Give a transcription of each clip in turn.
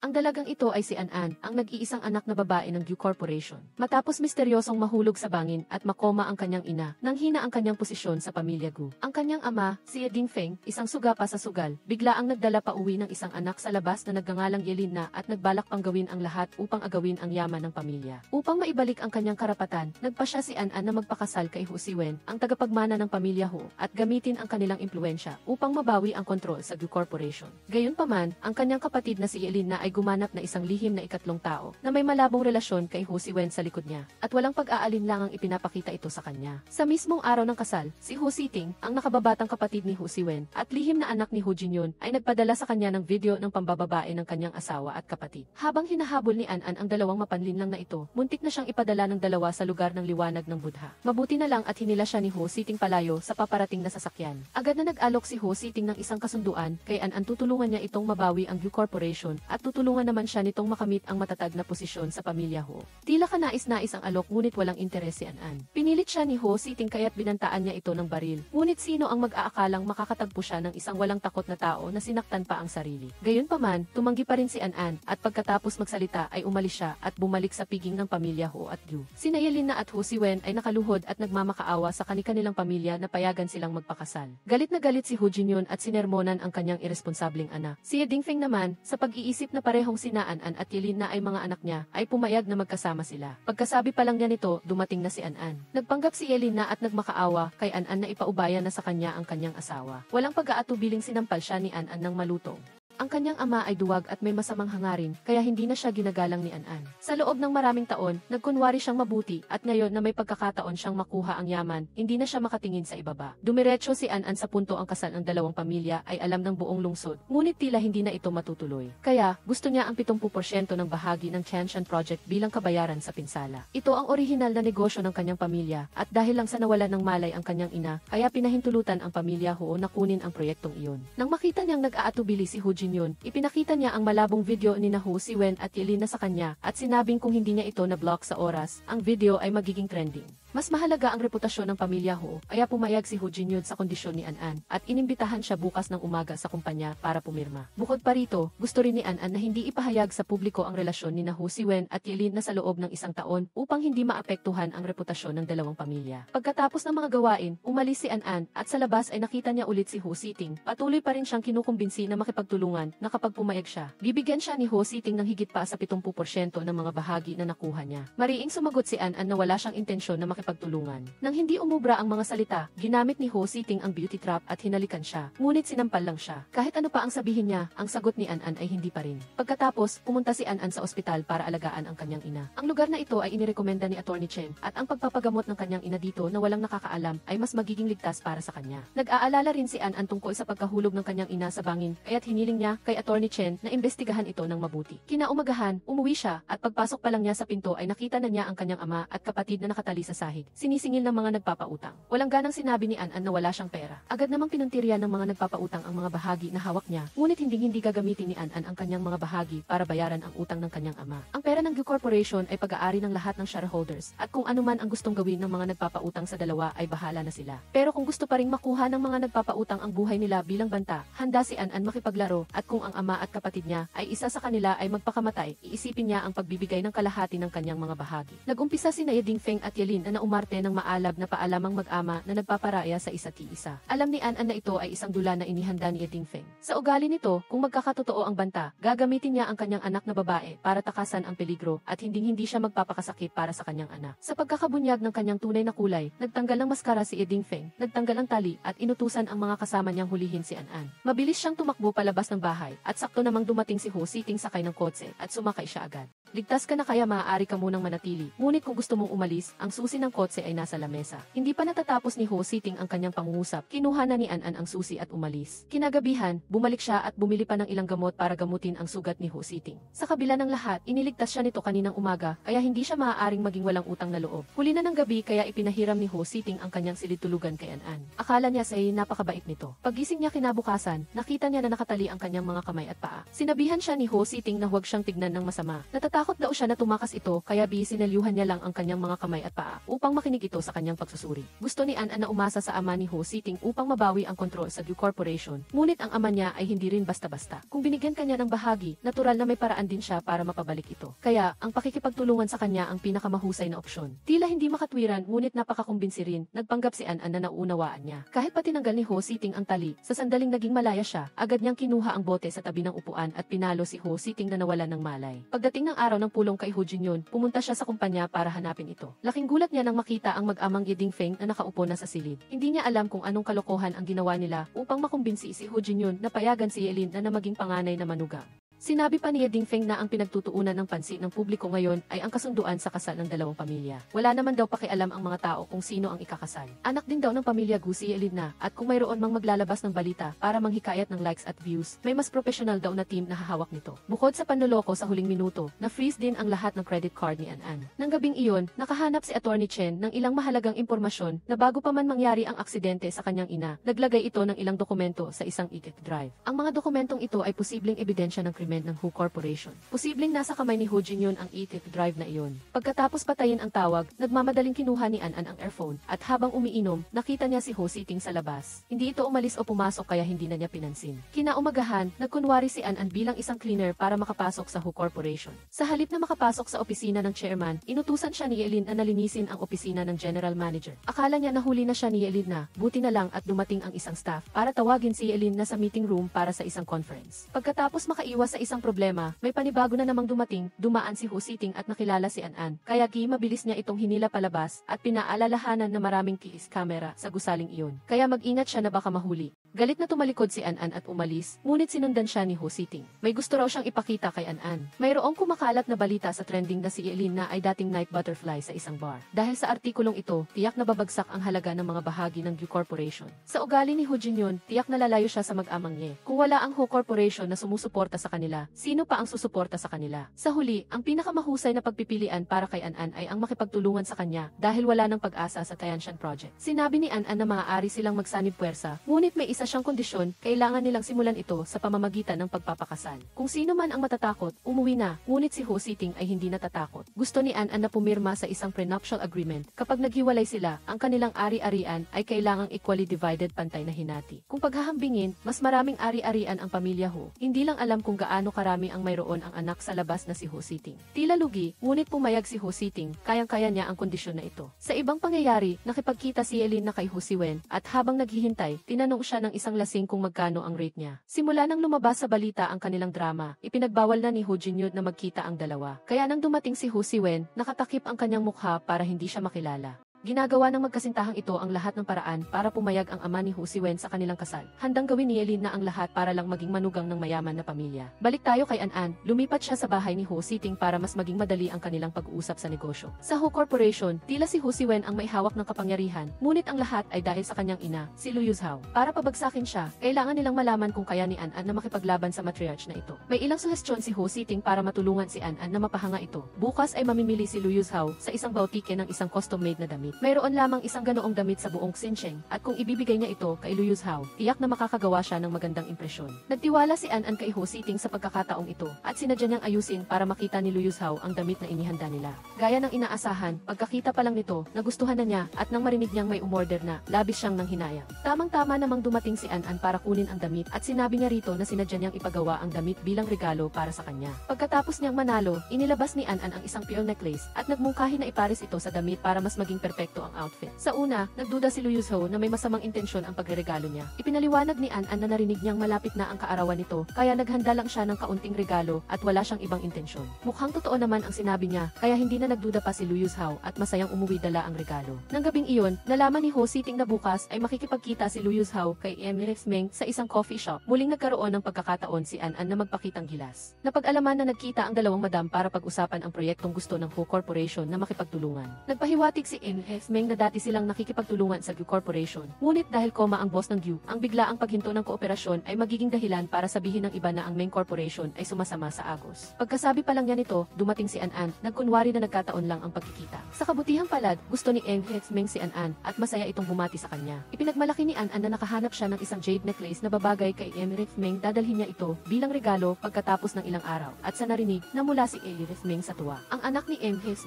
Ang dalagang ito ay si An-An, ang nag-iisang anak na babae ng Gu Corporation. Matapos misteryosong mahulog sa bangin at makoma ang kanyang ina, nanghina ang kanyang posisyon sa pamilya Gu. Ang kanyang ama, si Dingfeng, isang suga pa sa sugal, bigla ang nagdala pa uwi ng isang anak sa labas na nagngangalang Yelin na at nagbalak pang gawin ang lahat upang agawin ang yaman ng pamilya. Upang maibalik ang kanyang karapatan, nagpasya si An-An na magpakasal kay Hu Siwen, ang tagapagmana ng pamilya Hu, at gamitin ang kanilang impluensya upang mabawi ang kontrol sa Gu Corporation. Gayunpaman, ang kanyang kapatid na si Yelin na ay gumanap na isang lihim na ikatlong tao na may malabong relasyon kay Hu Siwen sa likod niya, at walang pag-aalinlangang ipinapakita ito sa kanya. Sa mismong araw ng kasal, si Hu Siting, ang nakababatang kapatid ni Hu Siwen at lihim na anak ni Hu Jinyun, ay nagpadala sa kanya ng video ng pambababae ng kanyang asawa at kapatid. Habang hinahabol ni An-An ang dalawang mapanlinlang na ito, muntik na siyang ipadala ng dalawa sa lugar ng liwanag ng Budha. Mabuti na lang at hinila siya ni Hu Siting palayo sa paparating na sasakyan. Agad na nag-alok si Hu Siting ng isang kasunduan kay An-An, tutulungan niya itong mabawi ang Gu Corporation at tutulungan naman siya nitong makamit ang matatag na posisyon sa pamilya Hu. Tila kanais-nais ang alok ngunit walang interes si An-An. Pinilit siya ni Hu Siting kaya't binantaan niya ito ng baril. Ngunit sino ang mag-aakalang makakatagpo siya ng isang walang takot na tao na sinaktan pa ang sarili. Gayunpaman, tumanggi pa rin si An-An at pagkatapos magsalita ay umalis siya at bumalik sa piging ng pamilya Hu at Gu. Sina Yelin na at Hu Siwen ay nakaluhod at nagmamakaawa sa kanilang pamilya na payagan silang magpakasal. Galit na galit si Hu Jinyun at sinermonan ang kanyang irresponsabling anak. Si Dingfeng naman, sa pag-iisip na parehong sina An-An at Yelin na ay mga anak niya, ay pumayag na magkasama sila. Pagkasabi pa lang niya nito, dumating na si An-An. Nagpanggap si Yelin na at nagmakaawa kay An-An na ipaubaya na sa kanya ang kanyang asawa. Walang pag-aatubiling sinampal siya ni An-An ng malutong. Ang kanyang ama ay duwag at may masamang hangarin, kaya hindi na siya ginagalang ni An-An. Sa loob ng maraming taon, nagkunwari siyang mabuti, at ngayon na may pagkakataon siyang makuha ang yaman, hindi na siya makatingin sa ibaba. Dumiretso si An-An sa punto ang kasal ng dalawang pamilya ay alam ng buong lungsod, ngunit tila hindi na ito matutuloy. Kaya, gusto niya ang 70% ng bahagi ng Tianshan Project bilang kabayaran sa pinsala. Ito ang orihinal na negosyo ng kanyang pamilya, at dahil lang sa nawalan ng malay ang kanyang ina, kaya pinahintulutan ang pamilya Hu na kunin ang proyektong iyon. Nang makita niyang nag-aatubili si Hu Jinyun, ipinakita niya ang malabong video ni Hu Siwen at Yelin na sa kanya, at sinabing kung hindi niya ito na-block sa oras, ang video ay magiging trending. Mas mahalaga ang reputasyon ng pamilya Hu, kaya pumayag si Hu Jinyun sa kondisyon ni An-An, at inimbitahan siya bukas ng umaga sa kumpanya para pumirma. Bukod pa rito, gusto rin ni An-An na hindi ipahayag sa publiko ang relasyon ni Hu Siwen at Yelin na sa loob ng isang taon upang hindi maapektuhan ang reputasyon ng dalawang pamilya. Pagkatapos ng mga gawain, umalis si An-An, at sa labas ay nakita niya ulit si Hu Siting. Patuloy pa rin siyang kinukumbinsi na makipagtulungan na kapag pumayag siya, bibigyan siya ni Hu Siting ng higit pa sa 70% ng mga bahagi na nakuha niya. Mariing sumagot si An-An na wala siyang intensyon na makipagtulungan. Nang hindi umubra ang mga salita, ginamit ni Hu Siting ang beauty trap at hinalikan siya, ngunit sinampal lang siya. Kahit ano pa ang sabihin niya, ang sagot ni An-An ay hindi pa rin. Pagkatapos, pumunta si An-An sa ospital para alagaan ang kanyang ina. Ang lugar na ito ay inirekomenda ni Attorney Chen, at ang pagpapagamot ng kanyang ina dito na walang nakakaalam ay mas magiging ligtas para sa kanya. Nag-aalala rin si An-An tungkol sa pagkahulog ng kanyang ina sa bangin, kaya't hiniling niya kay Attorney Chen na imbestigahan ito ng mabuti. Kinaumagahan, umuwi siya, at pagpasok pa lang niya sa pinto ay nakita na niya ang kanyang ama at kapatid na nakatali sa sahig, sinisingil ng mga nagpapautang. Walang ganang sinabi ni An-An na wala siyang pera. Agad namang pinuntirya ng mga nagpapautang ang mga bahagi na hawak niya, ngunit hindi gagamitin ni An-An ang kanyang mga bahagi para bayaran ang utang ng kanyang ama. Ang pera ng Gu Corporation ay pag-aari ng lahat ng shareholders, at kung anuman ang gustong gawin ng mga nagpapautang sa dalawa ay bahala na sila. Pero kung gusto pa ring makuha ng mga nagpapautang ang buhay nila bilang banta, handa si An-An makipaglaro, at kung ang ama at kapatid niya ay isa sa kanila ay magpakamatay, iisipin niya ang pagbibigay ng kalahati ng kanyang mga bahagi. Nag-umpisa si Dingfeng at Yelin na umarte ng maalab na paalamang mag-ama na nagpaparaya sa isa't isa. Alam ni An-An na ito ay isang dula na inihanda ni Dingfeng. Sa ugali nito, kung magkakatotoo ang banta, gagamitin niya ang kanyang anak na babae para takasan ang peligro, at hindi siya magpapakasakit para sa kanyang anak. Sa pagkakabunyag ng kanyang tunay na kulay, nagtanggal ng maskara si Dingfeng, nagtanggal ng tali, at inutusan ang mga kasama niyang hulihin si An-An. Mabilis siyang tumakbo palabas ng bahay, at sakto namang dumating si Hu Siting sakay ng kotse, at sumakay siya agad. Ligtas ka na kaya maaari ka munang manatili, ngunit kung gusto mong umalis, ang susi ng kotse ay nasa lamesa. Hindi pa natatapos ni Hu Siting ang kanyang pangungusap, kinuha na ni An-An ang susi at umalis. Kinagabihan, bumalik siya at bumili pa ng ilang gamot para gamutin ang sugat ni Hu Siting. Sa kabila ng lahat, iniligtas siya nito kaninang umaga, kaya hindi siya maaaring maging walang utang na loob. Huli na ng gabi kaya ipinahiram ni Hu Siting ang kanyang silid-tulugan kay An-An. Akala niya ay napakabait nito. Paggising niya kinabukasan, nakita niya na nakatali ang kanyang mga kamay at paa. Sinabihan siya ni Hu Siting na huwag siyang tignan ng masama. Natatakot daw siya na tumakas ito, kaya sinelyuhan niya lang ang kanyang mga kamay at paa upang upang makinig ito sa kanyang pagsusuri. Gusto ni An na umasa sa ama ni Ho Siting upang mabawi ang kontrol sa Gu Corporation, ngunit ang ama niya ay hindi rin basta-basta. Kung binigyan kanya ng bahagi, natural na may paraan din siya para mapabalik ito. Kaya, ang pakikipagtulungan sa kanya ang pinakamahusay na opsyon. Tila hindi makatwiran ngunit napakakumbinsi rin, nagpanggap si An na naunawaan niya. Kahit pa tinanggal ni Ho Siting ang tali, sa sandaling naging malaya siya, agad niyang kinuha ang bote sa tabi ng upuan at pinalo si Ho Siting na nawalan ng malay. Pagdating ng araw ng pulong kay Ho Jinyon, pumunta siya sa kumpanya para hanapin ito. Laking gulat niya nang makita ang mag-amang Ye Dingfeng na nakaupo na sa silid. Hindi niya alam kung anong kalokohan ang ginawa nila upang makumbinsi si Ho Jinyon na payagan si Yelin na maging panganay na manugang. Sinabi pa ni Ye Dingfeng na ang pinagtutuunan ng pansin ng publiko ngayon ay ang kasunduan sa kasal ng dalawang pamilya. Wala naman daw pakialam ang mga tao kung sino ang ikakasal. Anak din daw ng pamilya Gu si Yelin na, at kung mayroon mang maglalabas ng balita para manghikayat ng likes at views, may mas professional daw na team na hahawak nito. Bukod sa panloloko sa huling minuto, na-freeze din ang lahat ng credit card ni An. Nang gabing iyon, nakahanap si Attorney Chen ng ilang mahalagang impormasyon na bago pa man mangyari ang aksidente sa kanyang ina, naglagay ito ng ilang dokumento sa isang e-drive. Ang mga dokumentong ito ay posibleng ebidensya ng krimen ng Hu Corporation. Posibleng nasa kamay ni Ho Jinyon ang e-drive na iyon. Pagkatapos patayin ang tawag, nagmamadaling kinuha ni An ang earphone, at habang umiinom, nakita niya si Ho Siting sa labas. Hindi ito umalis o pumasok kaya hindi na niya pinansin. Kinaumagahan, nagkunwari si An bilang isang cleaner para makapasok sa Hu Corporation. Sa halip na makapasok sa opisina ng chairman, inutusan siya ni Yelin na linisin ang opisina ng general manager. Akala niya nahuli na siya ni Yelin na, buti na lang at dumating ang isang staff para tawagin si Yelin na sa meeting room para sa isang conference. Pagkatapos makaiwas sa isang problema, may panibago na namang dumaan si Ho Siting at nakilala si An. Kaya mabilis niya itong hinila palabas at pinaalalahanan na maraming kiis camera sa gusaling iyon. Kaya mag-ingat siya na baka mahuli. Galit na tumalikod si An at umalis, ngunit sinundan siya ni Ho Siting. May gusto raw siyang ipakita kay An. Mayroong kumakalat na balita sa trending na si Yelin na ay dating night butterfly sa isang bar. Dahil sa artikulong ito, tiyak na babagsak ang halaga ng mga bahagi ng Gu Corporation. Sa ugali ni Ho Jinyon, tiyak na lalayo siya sa mag-amang Ye. Kung wala ang Ho Corporation na sumusuporta sa kanila, sino pa ang susuporta sa kanila? Sa huli, ang pinakamahusay na pagpipilian para kay An ay ang makipagtulungan sa kanya dahil wala ng pag-asa sa Tianshan Project. Sinabi ni An na maaari silang magsanib puwersa, ngunit may isa siyang kondisyon, kailangan nilang simulan ito sa pamamagitan ng pagpapakasal. Kung sino man ang matatakot, umuwi na, ngunit si Ho Siting ay hindi natatakot. Gusto ni An na pumirma sa isang prenuptial agreement. Kapag naghiwalay sila, ang kanilang ari-arian ay kailangang equally divided, pantay na hinati. Kung paghahambingin, mas maraming ari-arian ang pamilya Ho. Hindi lang alam kung gaano karami ang mayroon ang anak sa labas na si Ho Siting. Tila lugi, ngunit pumayag si Ho Siting, kayang-kaya niya ang kondisyon na ito. Sa ibang pangyayari, nakipagkita si Yelin na kay Ho Siwen, at habang naghihintay, tinanong siya ng isang lasing kung magkano ang rate niya. Simula nang lumabas sa balita ang kanilang drama, ipinagbawal na ni Ho Jinyon na magkita ang dalawa. Kaya nang dumating si Ho Siwen, nakatakip ang kanyang mukha para hindi siya makilala. Ginagawa ng magkasintahang ito ang lahat ng paraan para pumayag ang ama ni Ho Siwen sa kanilang kasal. Handang gawin ni Yelin na ang lahat para lang maging manugang ng mayaman na pamilya. Balik tayo kay An. Lumipat siya sa bahay ni Ho Siting para mas maging madali ang kanilang pag-uusap sa negosyo. Sa Ho Corporation, tila si Ho Siwen ang may hawak ng kapangyarihan, ngunit ang lahat ay dahil sa kanyang ina, si Lu Yuzhao. Para pabagsakin siya, kailangan nilang malaman kung kaya ni An na makipaglaban sa matriarch na ito. May ilang suhestyon si Ho Siting para matulungan si An na mapahanga ito. Bukas ay mamimili si Lu Yuzhao sa isang bautike ng isang custom-made na damit. Mayroon lamang isang ganoong damit sa buong Xinjiang, at kung ibibigay niya ito kay Lu Yuzhao, tiyak na makakagawa siya ng magandang impresyon. Nagtiwala si An kay Ho Siting sa pagkakataong ito, at sinadya niyang ayusin para makita ni Lu Yuzhao ang damit na inihanda nila. Gaya ng inaasahan, pagkakita pa lang nito, nagustuhan na niya, at nang marinig niyang may umorder na, labis siyang nanghinayang. Tamang-tama namang dumating si An para kunin ang damit, at sinabi niya rito na sinadya niyang ipagawa ang damit bilang regalo para sa kanya. Pagkatapos niyang manalo, inilabas ni An ang isang pearl necklace, at nagmungkahi na ipares ito sa damit para mas maging perpekto ang outfit. Sa una, nagduda si Lu Yuzhao na may masamang intensyon ang pagreregalo niya. Ipinaliwanag ni An na narinig niyang malapit na ang kaarawan nito, kaya naghanda lang siya ng kaunting regalo at wala siyang ibang intensyon. Mukhang totoo naman ang sinabi niya, kaya hindi na nagduda pa si Lu Yuzhao at masayang umuwi dala ang regalo. Nang gabing iyon, nalaman ni Ho Siting na bukas ay makikipagkita si Lu Yuzhao kay Emirates Meng sa isang coffee shop. Muling nagkaroon ng pagkakataon si An na magpakitang gilas. Napag-alaman na nagkita ang dalawang madam para pag-usapan ang proyektong gusto ng Ho Corporation na makipagtulungan. Nagpahiwatig si Emirates Meng na dati silang nakikipagtulungan sa Gu Corporation. Ngunit dahil koma ang boss ng Gu, ang biglaang paghinto ng kooperasyon ay magiging dahilan para sabihin ng iba na ang Meng Corporation ay sumasama sa agos. Pagkasabi pa lang niya nito, dumating si An, nagkunwari na nagkataon lang ang pagkikita. Sa kabutihang palad, gusto ni Meng si An at masaya itong bumati sa kanya. Ipinagmalaki ni An na nakahanap siya ng isang jade necklace na babagay kay Meng, dadalhin niya ito bilang regalo pagkatapos ng ilang araw. At sa narinig na mula si Meng sa tuwa. Ang anak ni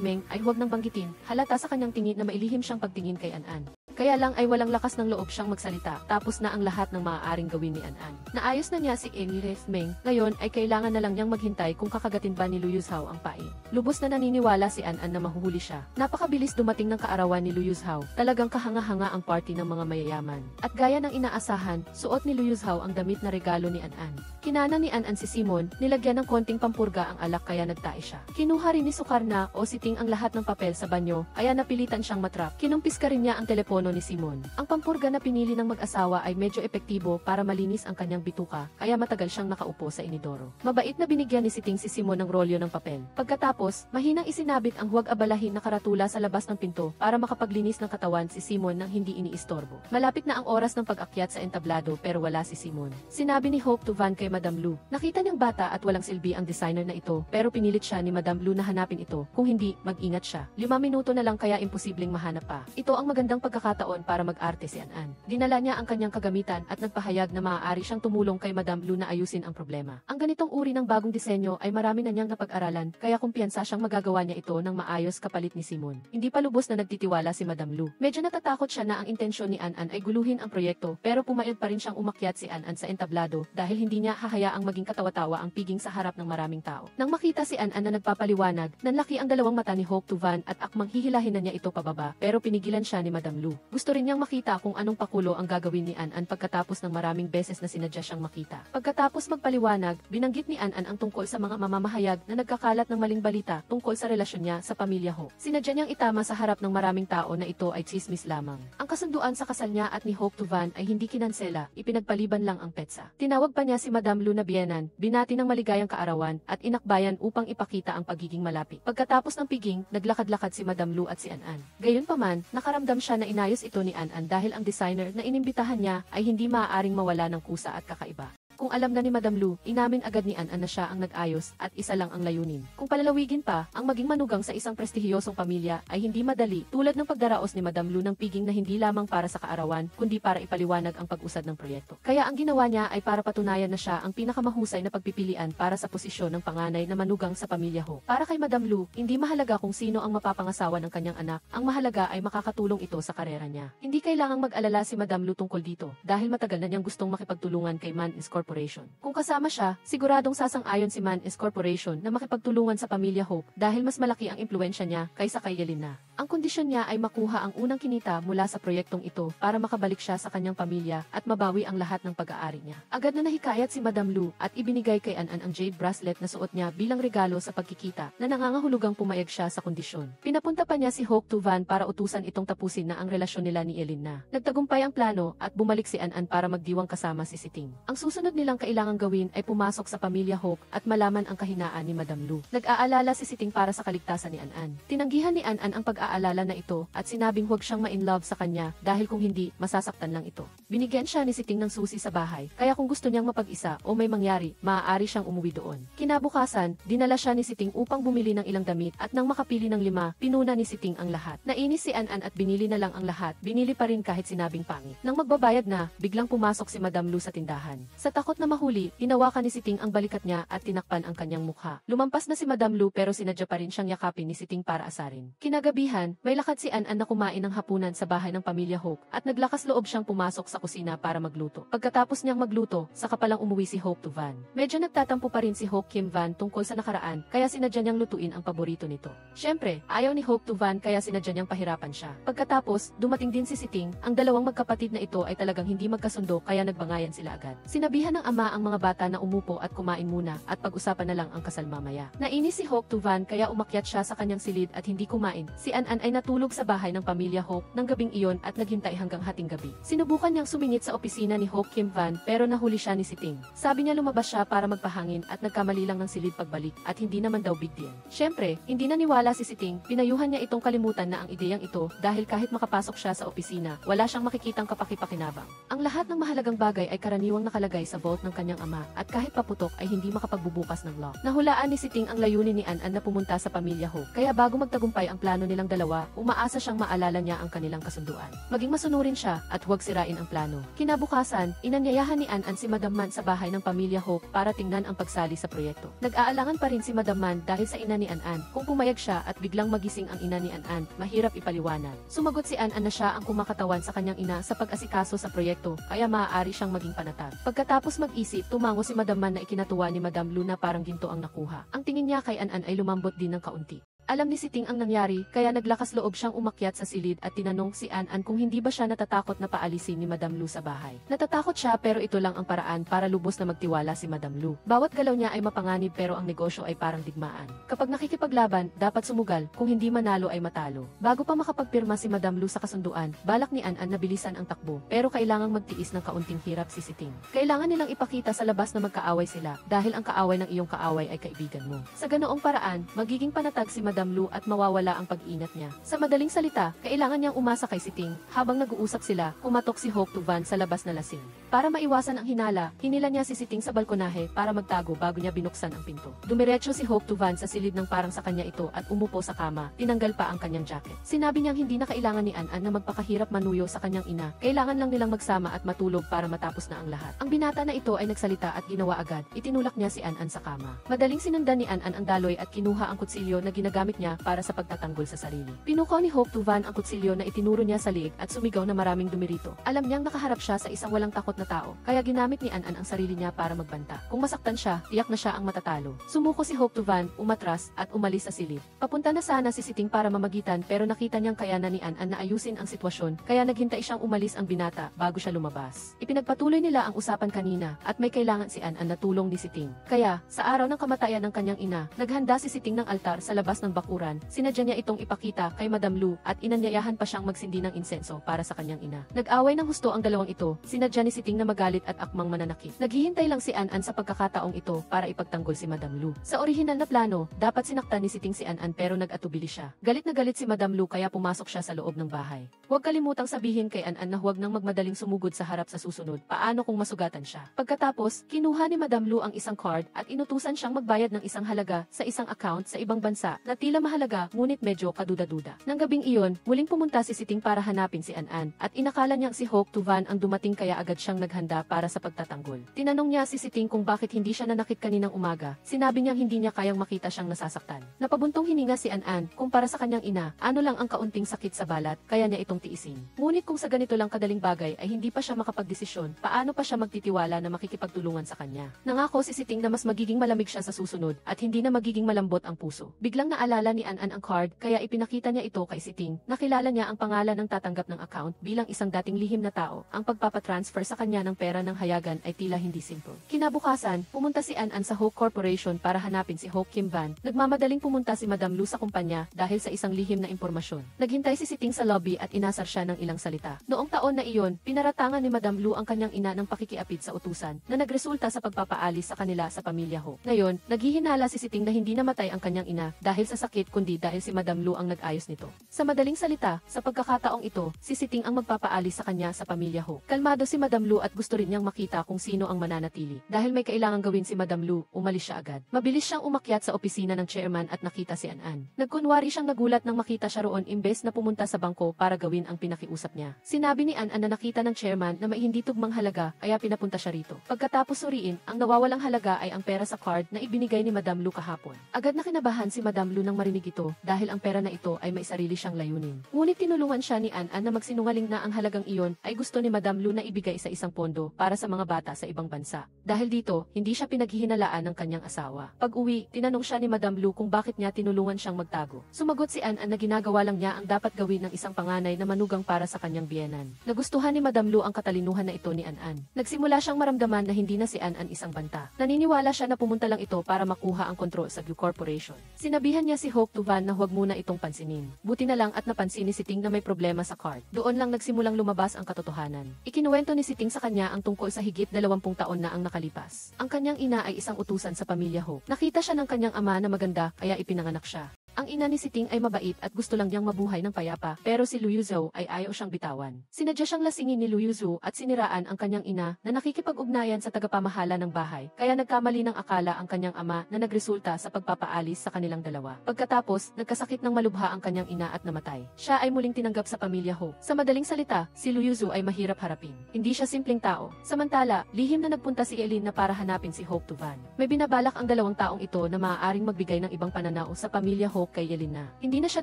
Meng ay huwag nang banggitin, halata sa kanyang tingin na mailihim siyang pagtingin kay An-an. Kaya lang ay walang lakas ng loob siyang magsalita, tapos na ang lahat ng maaaring gawin ni An-an. Naayos na niya si Elizabeth Meng, ngayon ay kailangan na lang niyang maghintay kung kakagatin ba ni Lu Yuzhao ang pain. Lubos na naniniwala si An-an na mahuhuli siya. Napakabilis dumating ng kaarawan ni Lu Yuzhao, talagang kahanga-hanga ang party ng mga mayayaman. At gaya ng inaasahan, suot ni Lu Yuzhao ang damit na regalo ni An-an. Kinana ni An-an si Simon, nilagyan ng konting pampurga ang alak kaya nagtae siya. Kinuha rin ni Sukarna o Siting ang lahat ng papel sa banyo, kaya napilitan siyang matrap. Kinumpis ka rin niya ang telepono ni Simon. Ang pampurga na pinili ng mag-asawa ay medyo epektibo para malinis ang kanyang bituka, kaya matagal siyang nakaupo sa inidoro. Mabait na binigyan ni Siting si Simon ng rolyo ng papel. Pagkatapos, mahinang isinabit ang huwag abalahin na karatula sa labas ng pinto para makapaglinis ng katawan si Simon nang hindi iniistorbo. Malapit na ang oras ng pag-akyat sa entablado pero wala si Simon. Sinabi ni Hope to Van kay Madam Lu. Nakita niyang bata at walang silbi ang designer na ito, pero pinilit siya ni Madam Lu na hanapin ito. Kung hindi, mag-ingat siya. 5 minuto na lang kaya imposibleng mahanap pa. Ito ang magandang pagkakataon para mag-arte si An-an. Dinala niya ang kanyang kagamitan at nagpahayag na maaari siyang tumulong kay Madam Lu na ayusin ang problema. Ang ganitong uri ng bagong disenyo ay marami na niyang napag-aralan, kaya kumpiyansa siyang magagawa niya ito ng maayos kapalit ni Simon. Hindi pa lubos na nagtitiwala si Madam Lu. Medyo natatakot siya na ang intensyon ni An-an ay guluhin ang proyekto, pero pumayag pa rin siyang umakyat si An-an sa entablado dahil hindi niya hahayaang maging katawa-tawa ang piging sa harap ng maraming tao. Nang makita si An-an na nagpapaliwanag, nanlaki ang dalawang mata ni Hope to Van at akmang hihilahin na niya ito pababa, pero pinigilan siya ni Madam Lu. Gusto rin niyang makita kung anong pakulo ang gagawin ni An-an pagkatapos ng maraming beses na sinadya siyang makita. Pagkatapos magpaliwanag, binanggit ni An-an ang tungkol sa mga mamamahayag na nagkakalat ng maling balita tungkol sa relasyon niya sa pamilya Hope. Sinadya niyang itama sa harap ng maraming tao na ito ay tsismis lamang. Ang kasunduan sa kasal niya at ni Hope to Van ay hindi kinansela, ipinagpaliban lang ang petsa. Tinawag pa niya si Madam Lu na biyenan, binati ng maligayang kaarawan at inakbayan upang ipakita ang pagiging malapit. Pagkatapos ng piging, naglakad-lakad si Madam Lu at si An-an. Gayunpaman, nakaramdam siya na inayos ito ni An-an dahil ang designer na inimbitahan niya ay hindi maaaring mawala ng kusa at kakaiba. Kung alam na ni Madam Lu, inamin agad ni An-an na siya ang nag-ayos at isa lang ang layunin. Kung palalawigin pa, ang maging manugang sa isang prestihiyosong pamilya ay hindi madali, tulad ng pagdaraos ni Madam Lu ng piging na hindi lamang para sa kaarawan, kundi para ipaliwanag ang pag-usad ng proyekto. Kaya ang ginawa niya ay para patunayan na siya ang pinakamahusay na pagpipilian para sa posisyon ng panganay na manugang sa pamilya Ho. Para kay Madam Lu, hindi mahalaga kung sino ang mapapangasawa ng kanyang anak, ang mahalaga ay makakatulong ito sa karera niya. Hindi kailangang mag-alala si Madam Lu tungkol dito, dahil matagal na niyang gustong makipagtulungan kay Man's Corporation. Kung kasama siya, siguradong sasang-ayon si Man's Corporation na makipagtulungan sa pamilya Hope dahil mas malaki ang impluensya niya kaysa kay Yelena. Ang kondisyon niya ay makuha ang unang kinita mula sa proyektong ito para makabalik siya sa kanyang pamilya at mabawi ang lahat ng pag-aari niya. Agad na nahikayat si Madam Lu at ibinigay kay An-an ang jade bracelet na suot niya bilang regalo sa pagkikita na nangangahulugang pumayag siya sa kondisyon. Pinapunta pa niya si Hope to Van para utusan itong tapusin na ang relasyon nila ni Yelena. Nagtagumpay ang plano at bumalik si An-an para magdiwang kasama si Siting. Ang susunod nilang kailangang gawin ay pumasok sa pamilya Hope at malaman ang kahinaan ni Madam Lu. Nag-aalala si Siting para sa kaligtasan ni An-an. Tinanggihan ni An-an ang pag-aalala na ito at sinabing huwag siyang ma-in-love sa kanya dahil kung hindi, masasaktan lang ito. Binigyan siya ni Siting ng susi sa bahay, kaya kung gusto niyang mapag-isa o may mangyari, maaari siyang umuwi doon. Kinabukasan, dinala siya ni Siting upang bumili ng ilang damit at nang makapili ng 5, pinuna ni Siting ang lahat. Nainis si An-an at binili na lang ang lahat, binili pa rin kahit sinabing pangit. Nang magbabayad na, biglang pumasok si Madam Lu sa tindahan. Sa takot na mahuli, hinawakan ni Siting ang balikat niya at tinakpan ang kanyang mukha. Lumampas na si Madam Lu pero sinadya pa rin siyang yakapin ni Siting para asarin. Kinagabihan, may lakad si An-an na kumain ng hapunan sa bahay ng pamilya Hope at naglakas loob siyang pumasok sa kusina para magluto. Pagkatapos niyang magluto, saka palang umuwi si Hope to Van. Medyo nagtatampo pa rin si Hope Kim Van tungkol sa nakaraan kaya sinadya niyang lutuin ang paborito nito. Siyempre, ayaw ni Hope to Van kaya sinadya niyang pahirapan siya. Pagkatapos, dumating din si Siting, ang dalawang magkapatid na ito ay talagang hindi magkasundo kaya nagbangayan sila agad. Sinabihan ng ama ang mga bata na umupo at kumain muna at pag-usapan na lang ang kasal mamaya. Nainis si Hope to Van kaya umakyat siya sa kanyang silid at hindi kumain. Si An-an ay natulog sa bahay ng pamilya Hope ng gabing iyon at naghintay hanggang hating gabi. Sinubukan niyang sumingit sa opisina ni Hope Kim Van pero nahuli siya ni Siting. Sabi niya lumabas siya para magpahangin at nagkamali lang ng silid pagbalik at hindi naman daw big deal. Siyempre, hindi naniwala si Siting, pinayuhan niya itong kalimutan na ang ideyang ito dahil kahit makapasok siya sa opisina, wala siyang makikitang kapakipakinabang. Ang lahat ng mahalagang bagay ay karaniwang nakalagay sa vault ng kanyang ama at kahit paputok ay hindi makapagbubukas ng lock. Nahulaan ni si Ting ang layunin ni An na pumunta sa pamilya Ho. Kaya bago magtagumpay ang plano nilang dalawa, umaasa siyang maalala niya ang kanilang kasunduan. Maging masunurin siya at huwag sirain ang plano. Kinabukasan, inanyayahan ni An si Madam Man sa bahay ng pamilya Ho para tingnan ang pagsali sa proyekto. Nag-aalangan pa rin si Madam Man dahil sa ina ni An. Kung pumayag siya at biglang magising ang ina ni An, mahirap ipaliwanag. Sumagot si An na siya ang kumakatawan sa kanyang ina sa pag-asikaso sa proyekto, kaya maaari siyang maging panatag. Pagkatapos mag-isip, tumango si Madam Man na ikinatuwa ni Madam Luna parang ginto ang nakuha. Ang tingin niya kay An ay lumambot din ng kaunti. Alam ni si Ting ang nangyari, kaya naglakas loob siyang umakyat sa silid at tinanong si An kung hindi ba siya natatakot na paalisin ni Madam Lu sa bahay. Natatakot siya pero ito lang ang paraan para lubos na magtiwala si Madam Lu. Bawat galaw niya ay mapanganib pero ang negosyo ay parang digmaan. Kapag nakikipaglaban, dapat sumugal, kung hindi manalo ay matalo. Bago pa makapagpirma si Madam Lu sa kasunduan, balak ni An na bilisan ang takbo, pero kailangang magtiis ng kaunting hirap si Ting. Kailangan nilang ipakita sa labas na magkaaway sila dahil ang kaaway ng iyong kaaway ay kaibigan mo. Sa ganoong paraan, magiging panatag si Madam Lu at mawawala ang pag-inat niya. Sa madaling salita, kailangan niyang umasa kay si Ting. Habang nag-uusap sila, kumatok si Hope to Van sa labas na lasing. Para maiwasan ang hinala, hinila niya si Ting sa balkonahe para magtago bago niya binuksan ang pinto. Dumiretso si Hope to Van sa silid ng parang sa kanya ito at umupo sa kama, tinanggal pa ang kanyang jacket. Sinabi niyang hindi na kailangan ni An na magpakahirap manuyo sa kanyang ina, kailangan lang nilang magsama at matulog para matapos na ang lahat. Ang binata na ito ay nagsalita at ginawa agad, itinulak niya si An sa kama. Madaling sinundan ni An ang daloy at kinuha ang kutsilyo na ginagamit niya para sa pagtatanggol sa sarili. Pinukaw ni Hope to Van ang kutsilyo na itinuro niya sa liig at sumigaw na maraming dumirito. Alam niyang nakaharap siya sa isang walang takot na tao, kaya ginamit ni An ang sarili niya para magbanta. Kung masaktan siya, tiyak na siya ang matatalo. Sumuko si Hope to Van, umatras, at umalis sa silid. Papunta na sana si Ting para mamagitan pero nakita niyang kayanan ni An na ayusin ang sitwasyon, kaya naghintay siyang umalis ang binata bago siya lumabas. Ipinagpatuloy nila ang usapan kanina at may kailangan si An na tulong ni Ting. Kaya, sa araw ng kamatayan ng kanyang ina, naghanda si Ting ng altar sa labas ng bakuran. Sinadya niya itong ipakita kay Madam Lu at inanyayahan pa siyang magsindi ng insenso para sa kanyang ina. Nag-away ng husto ang dalawang ito, sinadya ni Ting na magalit at akmang mananakit. Naghihintay lang si An sa pagkakataong ito para ipagtanggol si Madam Lu. Sa orihinal na plano, dapat sinaktan ni Ting si An pero nag-atubili siya. Galit na galit si Madam Lu kaya pumasok siya sa loob ng bahay. Huwag kalimutang sabihin kay An na huwag nang magmadaling sumugod sa harap sa susunod. Paano kung masugatan siya? Pagkatapos, kinuha ni Madam Lu ang isang card at inutusan siyang magbayad ng isang halaga sa isang account sa ibang bansa na tila mahalaga ngunit medyo kaduda-duda. Nang gabing iyon, muling pumunta si Ting para hanapin si An at inakala niyang si Hope to Van ang dumating kaya agad siyang naghanda para sa pagtatanggol. Tinanong niya si Ting kung bakit hindi siya nanakit kaninang umaga. Sinabi niyang hindi niya kayang makita siyang nasasaktan. Napabuntong hininga si An kung para sa kanyang ina, ano lang ang kaunting sakit sa balat, kaya niya itong tiisin. Ngunit kung sa ganito lang kadaling bagay ay hindi pa siya makapagdesisyon, paano pa siya magtitiwala na makikipagtulungan sa kanya? Nangako si Ting na mas magiging malamig siya sa susunod at hindi na magiging malambot ang puso. Biglang naalala ni An ang card kaya ipinakita niya ito kay Ting. Nakilala niya ang pangalan ng tatanggap ng account bilang isang dating lihim na tao. Ang pagpapatransfer sa kanya ng pera ng hayagan ay tila hindi simple. Kinabukasan, pumunta si An sa Hope Corporation para hanapin si Hope Kim Van. Nagmamadaling pumunta si Madam Lu sa kumpanya dahil sa isang lihim na impormasyon. Naghintay si Ting sa lobby at inasar siya ng ilang salita. Noong taon na iyon, pinaratangan ni Madam Lu ang kanyang ina ng pakikiapid sa utusan na nagresulta sa pagpapaalis sa kanila sa pamilya Ho. Ngayon, naghihinala si Ting na hindi namatay ang kanyang ina dahil sa sakit kundi dahil si Madam Lu ang nag-ayos nito. Sa madaling salita, sa pagkakataong ito, si Ting ang magpapaalis sa kanya sa pamilya Ho. Kalmado si Madam Lu at gusto rin niyang makita kung sino ang mananatili. Dahil may kailangang gawin si Madam Lu, umalis siya agad. Mabilis siyang umakyat sa opisina ng chairman at nakita si An. Nagkunwari siyang nagulat nang makita siya roon imbes na pumunta sa bangko para gawin ang pinakiusap niya. Sinabi ni An na nakita ng chairman na may hindi tugmang halaga kaya pinapunta siya rito. Pagkatapos suriin, ang nawawalang halaga ay ang pera sa card na ibinigay ni Madam Lu kahapon. Agad na kinabahan si Madam Lu nang marinig ito dahil ang pera na ito ay may sarili siyang layunin. Ngunit tinulungan siya ni An na magsinungaling na ang halagang iyon ay gusto ni Madam Lu na ibigay sa isang pondo para sa mga bata sa ibang bansa. Dahil dito, hindi siya pinaghihinalaan ng kanyang asawa. Pag-uwi, tinanong siya ni Madam Lu kung bakit niya tinulungan siyang magtago. Sumagot si An na ginagawa lang niya ang dapat gawin ng isang panganay na manugang para sa kanyang biyenan. Nagustuhan ni Madam Lu ang katalinuhan na ito ni An. Nagsimula siyang maramdaman na hindi na si An isang banta. Naniniwala siya na pumunta lang ito para makuha ang kontrol sa Gu Corporation. Sinabihan niya si Hope to Van na huwag muna itong pansinin. Buti na lang at napansin ni Ting na may problema sa card. Doon lang nagsimulang lumabas ang katotohanan. Ikinuwento ni Ting sa kanya ang tungkol sa higit 20 taon na ang nakalipas. Ang kanyang ina ay isang utusan sa pamilya Hope. Nakita siya ng kanyang ama na maganda kaya ipinanganak siya. Ang ina ni si Ting ay mabait at gusto lang niyang mabuhay ng payapa, pero si Liu Yuzhou ay ayaw siyang bitawan. Sinadya siyang lasingin ni Liu Yuzhou at siniraan ang kanyang ina na nakikipag-ugnayan sa tagapamahala ng bahay, kaya nagkamali ng akala ang kanyang ama na nagresulta sa pagpapaalis sa kanilang dalawa. Pagkatapos, nagkasakit ng malubha ang kanyang ina at namatay. Siya ay muling tinanggap sa pamilya Ho. Sa madaling salita, si Liu Yuzhou ay mahirap harapin. Hindi siya simpleng tao. Samantala, lihim na nagpunta si Eileen na para hanapin si Hope Tuvan. May binabalak ang dalawang taong ito na maaaring magbigay ng ibang pananaw sa pamilya Hope kay Eileen na hindi na siya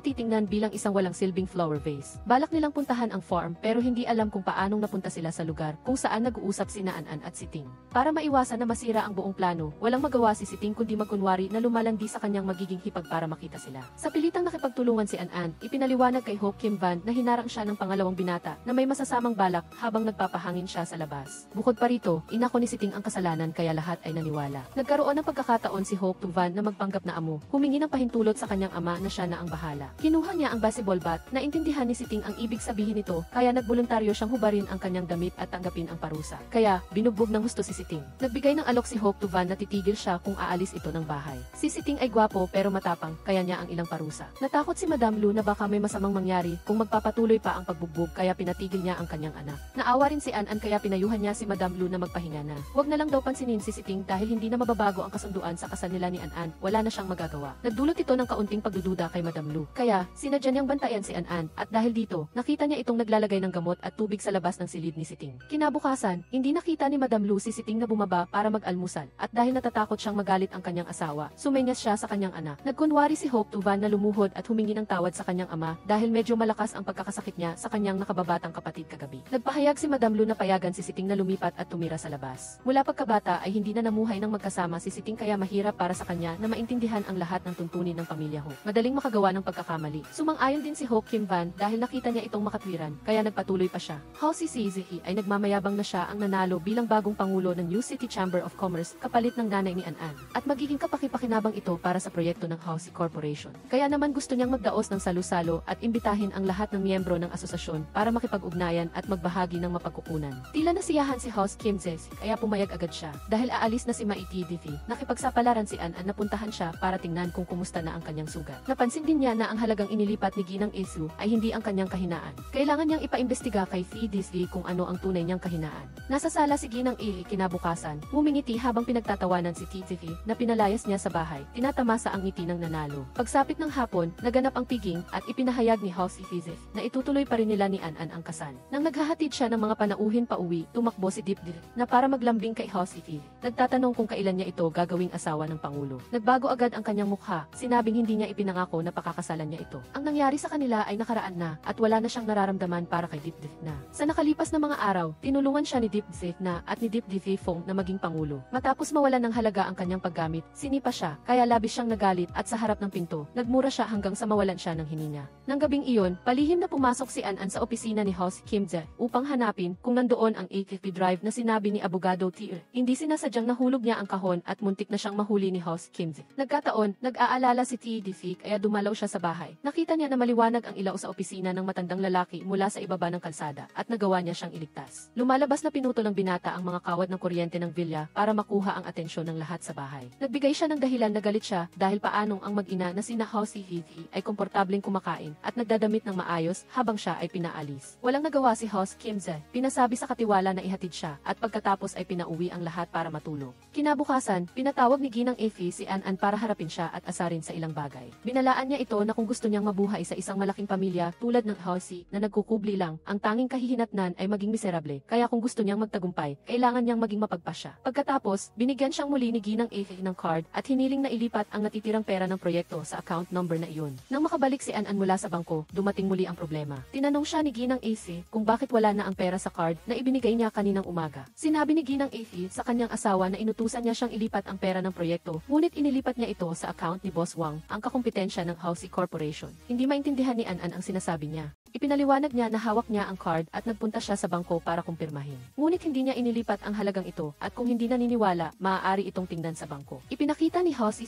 titingnan bilang isang walang silbing flower vase. Balak nilang puntahan ang farm pero hindi alam kung paanong napunta sila sa lugar kung saan nag-uusap sina An-an at si Ting. Para maiwasan na masira ang buong plano, walang magawa si Ting kundi magkunwari na lumalandi sa kanyang magiging hipag para makita sila. Sa pilitang nakipagtulungan si An-an, ipinaliwanag kay Hope Kim Van na hinarang siya ng pangalawang binata na may masasamang balak habang nagpapahangin siya sa labas. Bukod pa rito, inako ni si Ting ang kasalanan kaya lahat ay naniwala. Nagkaroon ng pagkakataon si Hope Tuvan na magpanggap na amo, humingi ng pahintulot sa kanyang ama na siya na ang bahala. Kinuha niya ang baseball bat, naintindihan ni si Ting ang ibig sabihin nito, kaya nagboluntaryo siyang hubarin ang kanyang damit at tanggapin ang parusa. Kaya, binugbog ng husto si Ting. Nagbigay ng alok si Hope Tuvan na titigil siya kung aalis ito ng bahay. Si Ting ay gwapo pero matapang, kaya niya ang ilang parusa. Natakot si Madam Lu na baka may masamang mangyari kung magpapatuloy pa ang pagbugbog kaya pinatigil niya ang kanyang anak. Naawa rin si An-an kaya pinayuhan niya si Madam Lu na magpahinga na. Huwag na lang daw pansinin si Ting dahil hindi na mababago ang kasunduan sa kasal nila ni An-an, wala na siyang magagawa. Nagdulot ito ng kaunting pagdududa kay Madam Lu. Kaya, sinadya niyang bantayan si An-an at dahil dito, nakita niya itong naglalagay ng gamot at tubig sa labas ng silid ni si Ting. Kinabukasan, hindi nakita ni Madam Lu si Ting na bumaba para mag-almusal at dahil natatakot siyang magalit ang kanyang asawa, sumenyas siya sa kanyang anak. Nagkunwari si Hope Tuvan na lumuhod at humingi ng tawad sa kanyang ama dahil medyo malakas ang pagkakasakit niya sa kanyang nakababatang kapatid kagabi. Nagpahayag si Madam Lu na payagan si Ting na lumipat at tumira sa labas. Mula pagkabata ay hindi na namuhay ng magkasama si Ting kaya mahirap para sa kanya na maintindihan ang lahat ng tuntunin ng pamilya Hope. Madaling makagawa ng pagkakamali. Sumang-ayon din si Hope Kim Van dahil nakita niya itong makatwiran kaya nagpatuloy pa siya. How si Zihi ay nagmamayabang na siya ang nanalo bilang bagong pangulo ng New City Chamber of Commerce kapalit ng nanay ni An-an at magiging kapakipakinabang ito para sa proyekto ng Housey Corporation. Kaya naman gusto niyang magdaos ng salu-salo at imbitahin ang lahat ng miyembro ng asosasyon para makipag-ugnayan at magbahagi ng mapagkukunan. Tila nasiyahan si House Kim Zesi kaya pumayag agad siya dahil aalis na si Maiti Divi. Nakipagsapalaran si An-an na puntahan siya para tingnan kung kumusta na ang kanyang sugat. Napansin din niya na ang halagang inilipat ni Ginang Isu ay hindi ang kanyang kahinaan. Kailangan niyang ipaimbestiga kay Fi Disli kung ano ang tunay niyang kahinaan. Nasa sala si Ginang Ili kinabukasan, ngumingiti habang pinagtatawanan si Tizifi na pinalayas niya sa bahay. Tinatamasa ang ngiti ng nanalo. Pagsapit ng hapon, naganap ang piging at ipinahayag ni House Fizif na itutuloy pa rin nila ni An-an ang kasal. Nang naghahatid siya ng mga panauhin pa uwi, tumakbo si Dipdip na para maglambing kay House Fizif. Nagtatanong kung kailan niya ito gagawing asawa ng Pangulo. Nagbago agad ang kanyang mukha, sinabing hindi niya ipinangako na pakakasalan niya ito. Ang nangyari sa kanila ay nakaraan na at wala na siyang nararamdaman para kay Dipdip na. Sa nakalipas na mga araw, tinulungan siya ni Dipdip na at ni Dipdip Fong na maging Pangulo. Matapos mawalan ng halaga ang kanyang paggamit, sinipa siya, kaya labis siyang nagalit at sa harap ng pinto, nagmura siya hanggang sa mawalan siya ng hininga. Nang gabing iyon, palihim na pumasok si An-an sa opisina ni House Kim Jae upang hanapin kung nandoon ang ATP drive na sinabi ni Abogado Tier. Hindi sinasadyang nahulog niya ang kahon at muntik na siyang mahuli ni House Kim Jae. Nagkataon, nag-aalala si TDC kaya dumalaw siya sa bahay. Nakita niya na maliwanag ang ilaw sa opisina ng matandang lalaki mula sa ibaba ng kalsada at nagawa niya siyang iligtas. Lumalabas na pinuto ng binata ang mga kawad ng kuryente ng villa para makuha ang atensyon ng lahat sa bahay. Nagbigay siya ng dahilan na galit siya dahil paanong ang mag-ina na sina House Hihi ay komportableng kumakain at nagdadamit ng maayos habang siya ay pinaalis. Walang nagawa si House Kim Jae. Pinasabi sa katiwala na ihatid siya at pagkatapos ay pinauwi ang lahat para matulog. Kinabukasan, pinatawag ni Ginang Efi si An-an para harapin siya at asarin sa ilang bagay. Binalaan niya ito na kung gusto niyang mabuhay sa isang malaking pamilya tulad ng Housey na nagkukubli lang, ang tanging kahihinatnan ay maging miserable. Kaya kung gusto niyang magtagumpay, kailangan niyang maging mapagpasya. Pagkatapos, binigyan siyang muli ni Ginang Efi ng card at hiniling na ilipat ang natitirang pera ng proyekto sa account number na iyon. Nang makabalik si An-an mula sa bangko, dumating muli ang problema. Tinanong siya ni Ginang Efi kung bakit wala na ang pera sa card na ibinigay niya kaninang umaga. Sinabi ni Ginang Efi sa kanyang asawa na inutusan niya siyang ilipat ang pera ng proyekto, ngunit inilipat niya ito sa account ni Boss Wang, ang kakumpetensya ng Housey Corporation. Hindi maintindihan ni An-an ang sinasabi niya. Ipinaliwanag niya na hawak niya ang card at nagpunta siya sa bangko para kumpirmahin. Ngunit hindi niya inilipat ang halagang ito at kung hindi naniniwala, maaari itong tingnan sa bangko. Ipinakita ni Hao Si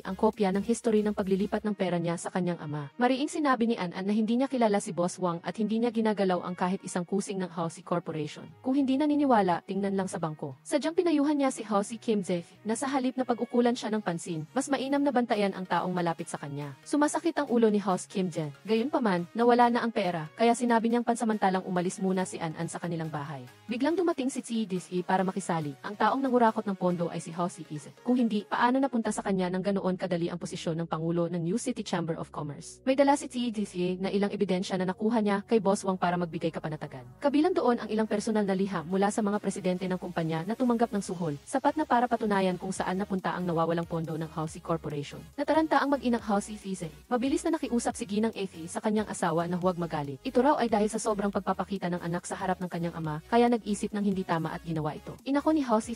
ang kopya ng history ng paglilipat ng pera niya sa kanyang ama. Mariing sinabi ni An na hindi niya kilala si Boss Wang at hindi niya ginagalaw ang kahit isang kusing ng Hao Corporation. Kung hindi naniniwala, tingnan lang sa bangko. Sadyang pinayuhan niya si Hao Kim Ze na sa halip na pag-ukulan siya ng pansin, mas mainam na bantayan ang taong malapit sa kanya. Sumasakit ang ulo ni Hao Kim Ze. Gayunpaman, nawala na ang pera, kaya sinabi niyang pansamantalang umalis muna si An sa kanilang bahay. Biglang dumating si Chi para makisali. Ang taong nangurakot ng pondo ay si Hao Ze. Kung hindi, paano napunta sa kanya ng ganoon kadali ang posisyon ng Pangulo ng New City Chamber of Commerce? May dala si Chi na ilang ebidensya na nakuha niya kay Boss Wang para magbigay kapanatagan. Kabilang doon ang ilang personal na liham mula sa mga presidente ng kumpanya na tumanggap ng suhol, sapat na para patunayan kung saan napunta ang nawawalang pondo ng Hao Corporation. Nataranta ang mag-inang Hao Ze. Mabilis na nakiusap si Ginang Effie sa kanyang asawa na huwag magalit. Ito raw ay dahil sa sobrang pagpapakita ng anak sa harap ng kanyang ama, kaya nag-isip ng hindi tama at ginawa ito. Inako ni Hao Ze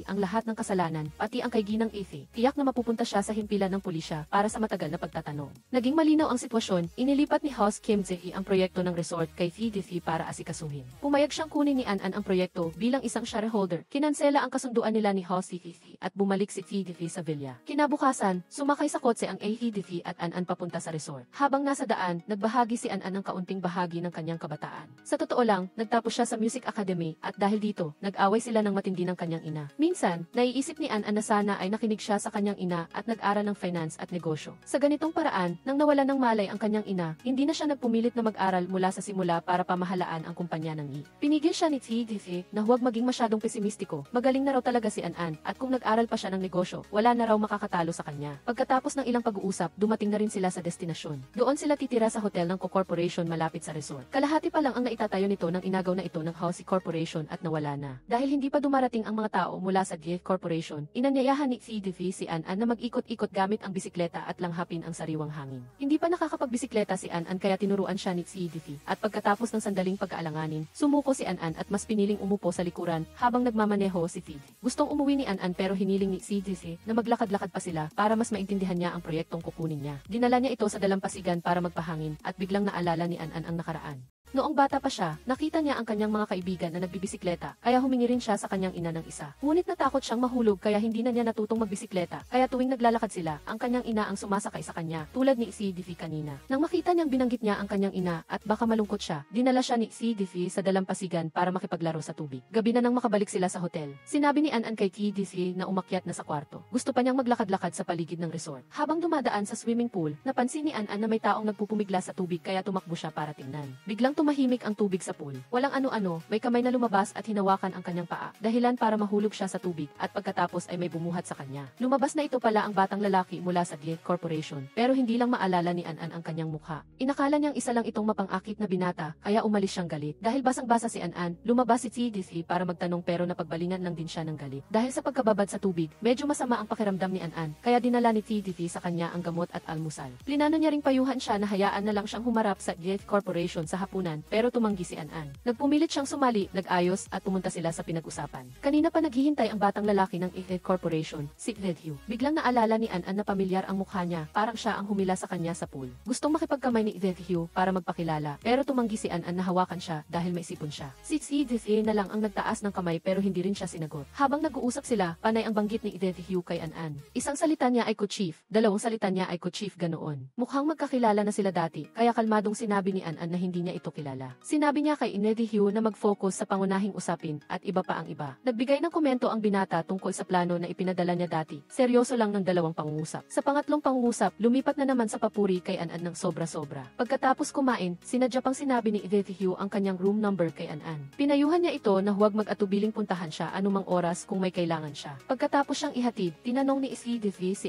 ang lahat ng kasalanan, pati ang kay Ginang Effie. Tiyak na mapupunta siya sa himpilan ng pulisya para sa matagal na pagtatanong. Naging malinaw ang sitwasyon, inilipat ni Hao Kim Ze ang proyekto ng resort kay Thi para asikasuhin. Pumayag siyang kunin ni An ang proyekto bilang isang shareholder. Kinansela ang kasunduan nila ni Hao Thi at bumalik si Thi sa villa. Kinabukasan, sumakay sa kotse ang Thi at An papunta sa resort. Habang nasa daan, nagbahagi si An ng kaunting bahagi ng kanyang kabataan. Sa totoo lang, nagtapos siya sa Music Academy at dahil dito, nag-away sila ng matindi ng kanyang ina. Minsan, naiisip ni An na sana ay nakinig siya sa kanyang ina at nag-aral ng finance at negosyo. Sa ganitong paraan, nang nawala ng malay ang kanyang ina, hindi na siya nagpumilit na mag-aral mula sa simula para pamahalaan ang kumpanya ng Yi. Pinigil siya ni Thi na huwag maging masyadong pesimistiko. Magaling na raw talaga si An at kung nag-aral pa siya ng negosyo, wala na raw makakatalo sa kanya. Pagkatapos ng ilang pag-uusap, dumating na rin sila sa destinasyon. Doon sila titira sa hotel ng corporation malapit sa resort. Kalahati pa lang ang naitatayo nito ng inagaw na ito ng Hao Corporation at nawala na. Dahil hindi pa dumarating ang mga tao mula sa GF Corporation, inanyayahan ni Thi si An na mag-ikot-ikot gamit ang bisikleta at langhapin ang sariwang hangin. Hindi pa nakakapagbisikleta si An kaya tinuruan siya ni Thi at pagkatapos ng sandaling pagkaalanganin, sumuko si An at mas piniling umupo sa likuran habang nagmamaneho si Thi. Gustong umuwi ni An pero hiniling ni Thi na maglakad-lakad pa sila para mas maintindihan niya ang proyektong kukunin niya. Dinala niya ito sa dalampasigan para magpahangin at biglang naalala ni An ang nakaraan. Noong bata pa siya, nakita niya ang kanyang mga kaibigan na nagbibisikleta, kaya humingi rin siya sa kanyang ina ng isa. Ngunit natakot siyang mahulog kaya hindi na niya natutong magbisikleta, kaya tuwing naglalakad sila, ang kanyang ina ang sumasakay sa kanya, tulad ni Si kanina. Nang makita niyang binanggit niya ang kanyang ina at baka malungkot siya, dinala siya ni Si sa dalampasigan para makipaglaro sa tubig. Gabi na nang makabalik sila sa hotel. Sinabi ni An kay Thi na umakyat na sa kwarto. Gusto pa niyang maglakad-lakad sa paligid ng resort. Habang dumadaan sa swimming pool, napansin ni An na may taong nagpupumigla sa tubig kaya tumakbo siya para tingnan. Biglang tumahimik ang tubig sa pool. Walang ano-ano, may kamay na lumabas at hinawakan ang kanyang paa, dahilan para mahulog siya sa tubig at pagkatapos ay may bumuhat sa kanya. Lumabas na ito pala ang batang lalaki mula sa GF Corporation, pero hindi lang maalala ni An ang kanyang mukha. Inakala niyang isa lang itong mapang-akit na binata, kaya umalis siyang galit. Dahil basang-basa si An, lumabas si Thi para magtanong pero napagbalingan lang din siya ng galit. Dahil sa pagkababad sa tubig, medyo masama ang pakiramdam ni An, kaya dinala ni Thi sa kanya ang gamot at almusal. Plinano niya ring payuhan siya na hayaan na lang siyang humarap sa GF Corporation sa hapunan, pero tumanggi si An. Nagpumilit siyang sumali, nag-ayos at pumunta sila sa pinag-usapan. Kanina pa naghihintay ang batang lalaki ng GF Corporation, si Hugh. Biglang naalala ni An na pamilyar ang mukha niya, parang siya ang humila sa kanya sa pool. Gustong makipagkamay ni Hugh para magpakilala, pero tumanggi si An na hawakan siya dahil may sipon siya. Si na lang ang nagtaas ng kamay pero hindi rin siya sinagot. Habang nag-uusap sila, panay ang banggit ni Hugh kay An. Isang salita niya ay co-chief, dalawang salita niya ay co-chief ganoon. Mukhang magkakilala na sila dati, kaya kalmadong sinabi ni An na hindi niya ito kilala. Sinabi niya kay Hugh na mag-focus sa pangunahing usapin at iba pa ang iba. Nagbigay ng komento ang binata tungkol sa plano na ipinadala niya dati. Seryoso lang ng dalawang pangungusap. Sa pangatlong pangungusap, lumipat na naman sa papuri kay An ng sobra-sobra. Pagkatapos kumain, sinadya pang sinabi ni Hugh ang kanyang room number kay An. Pinayuhan niya ito na huwag mag-atubiling puntahan siya anumang oras kung may kailangan siya. Pagkatapos siyang ihatid, tinanong ni si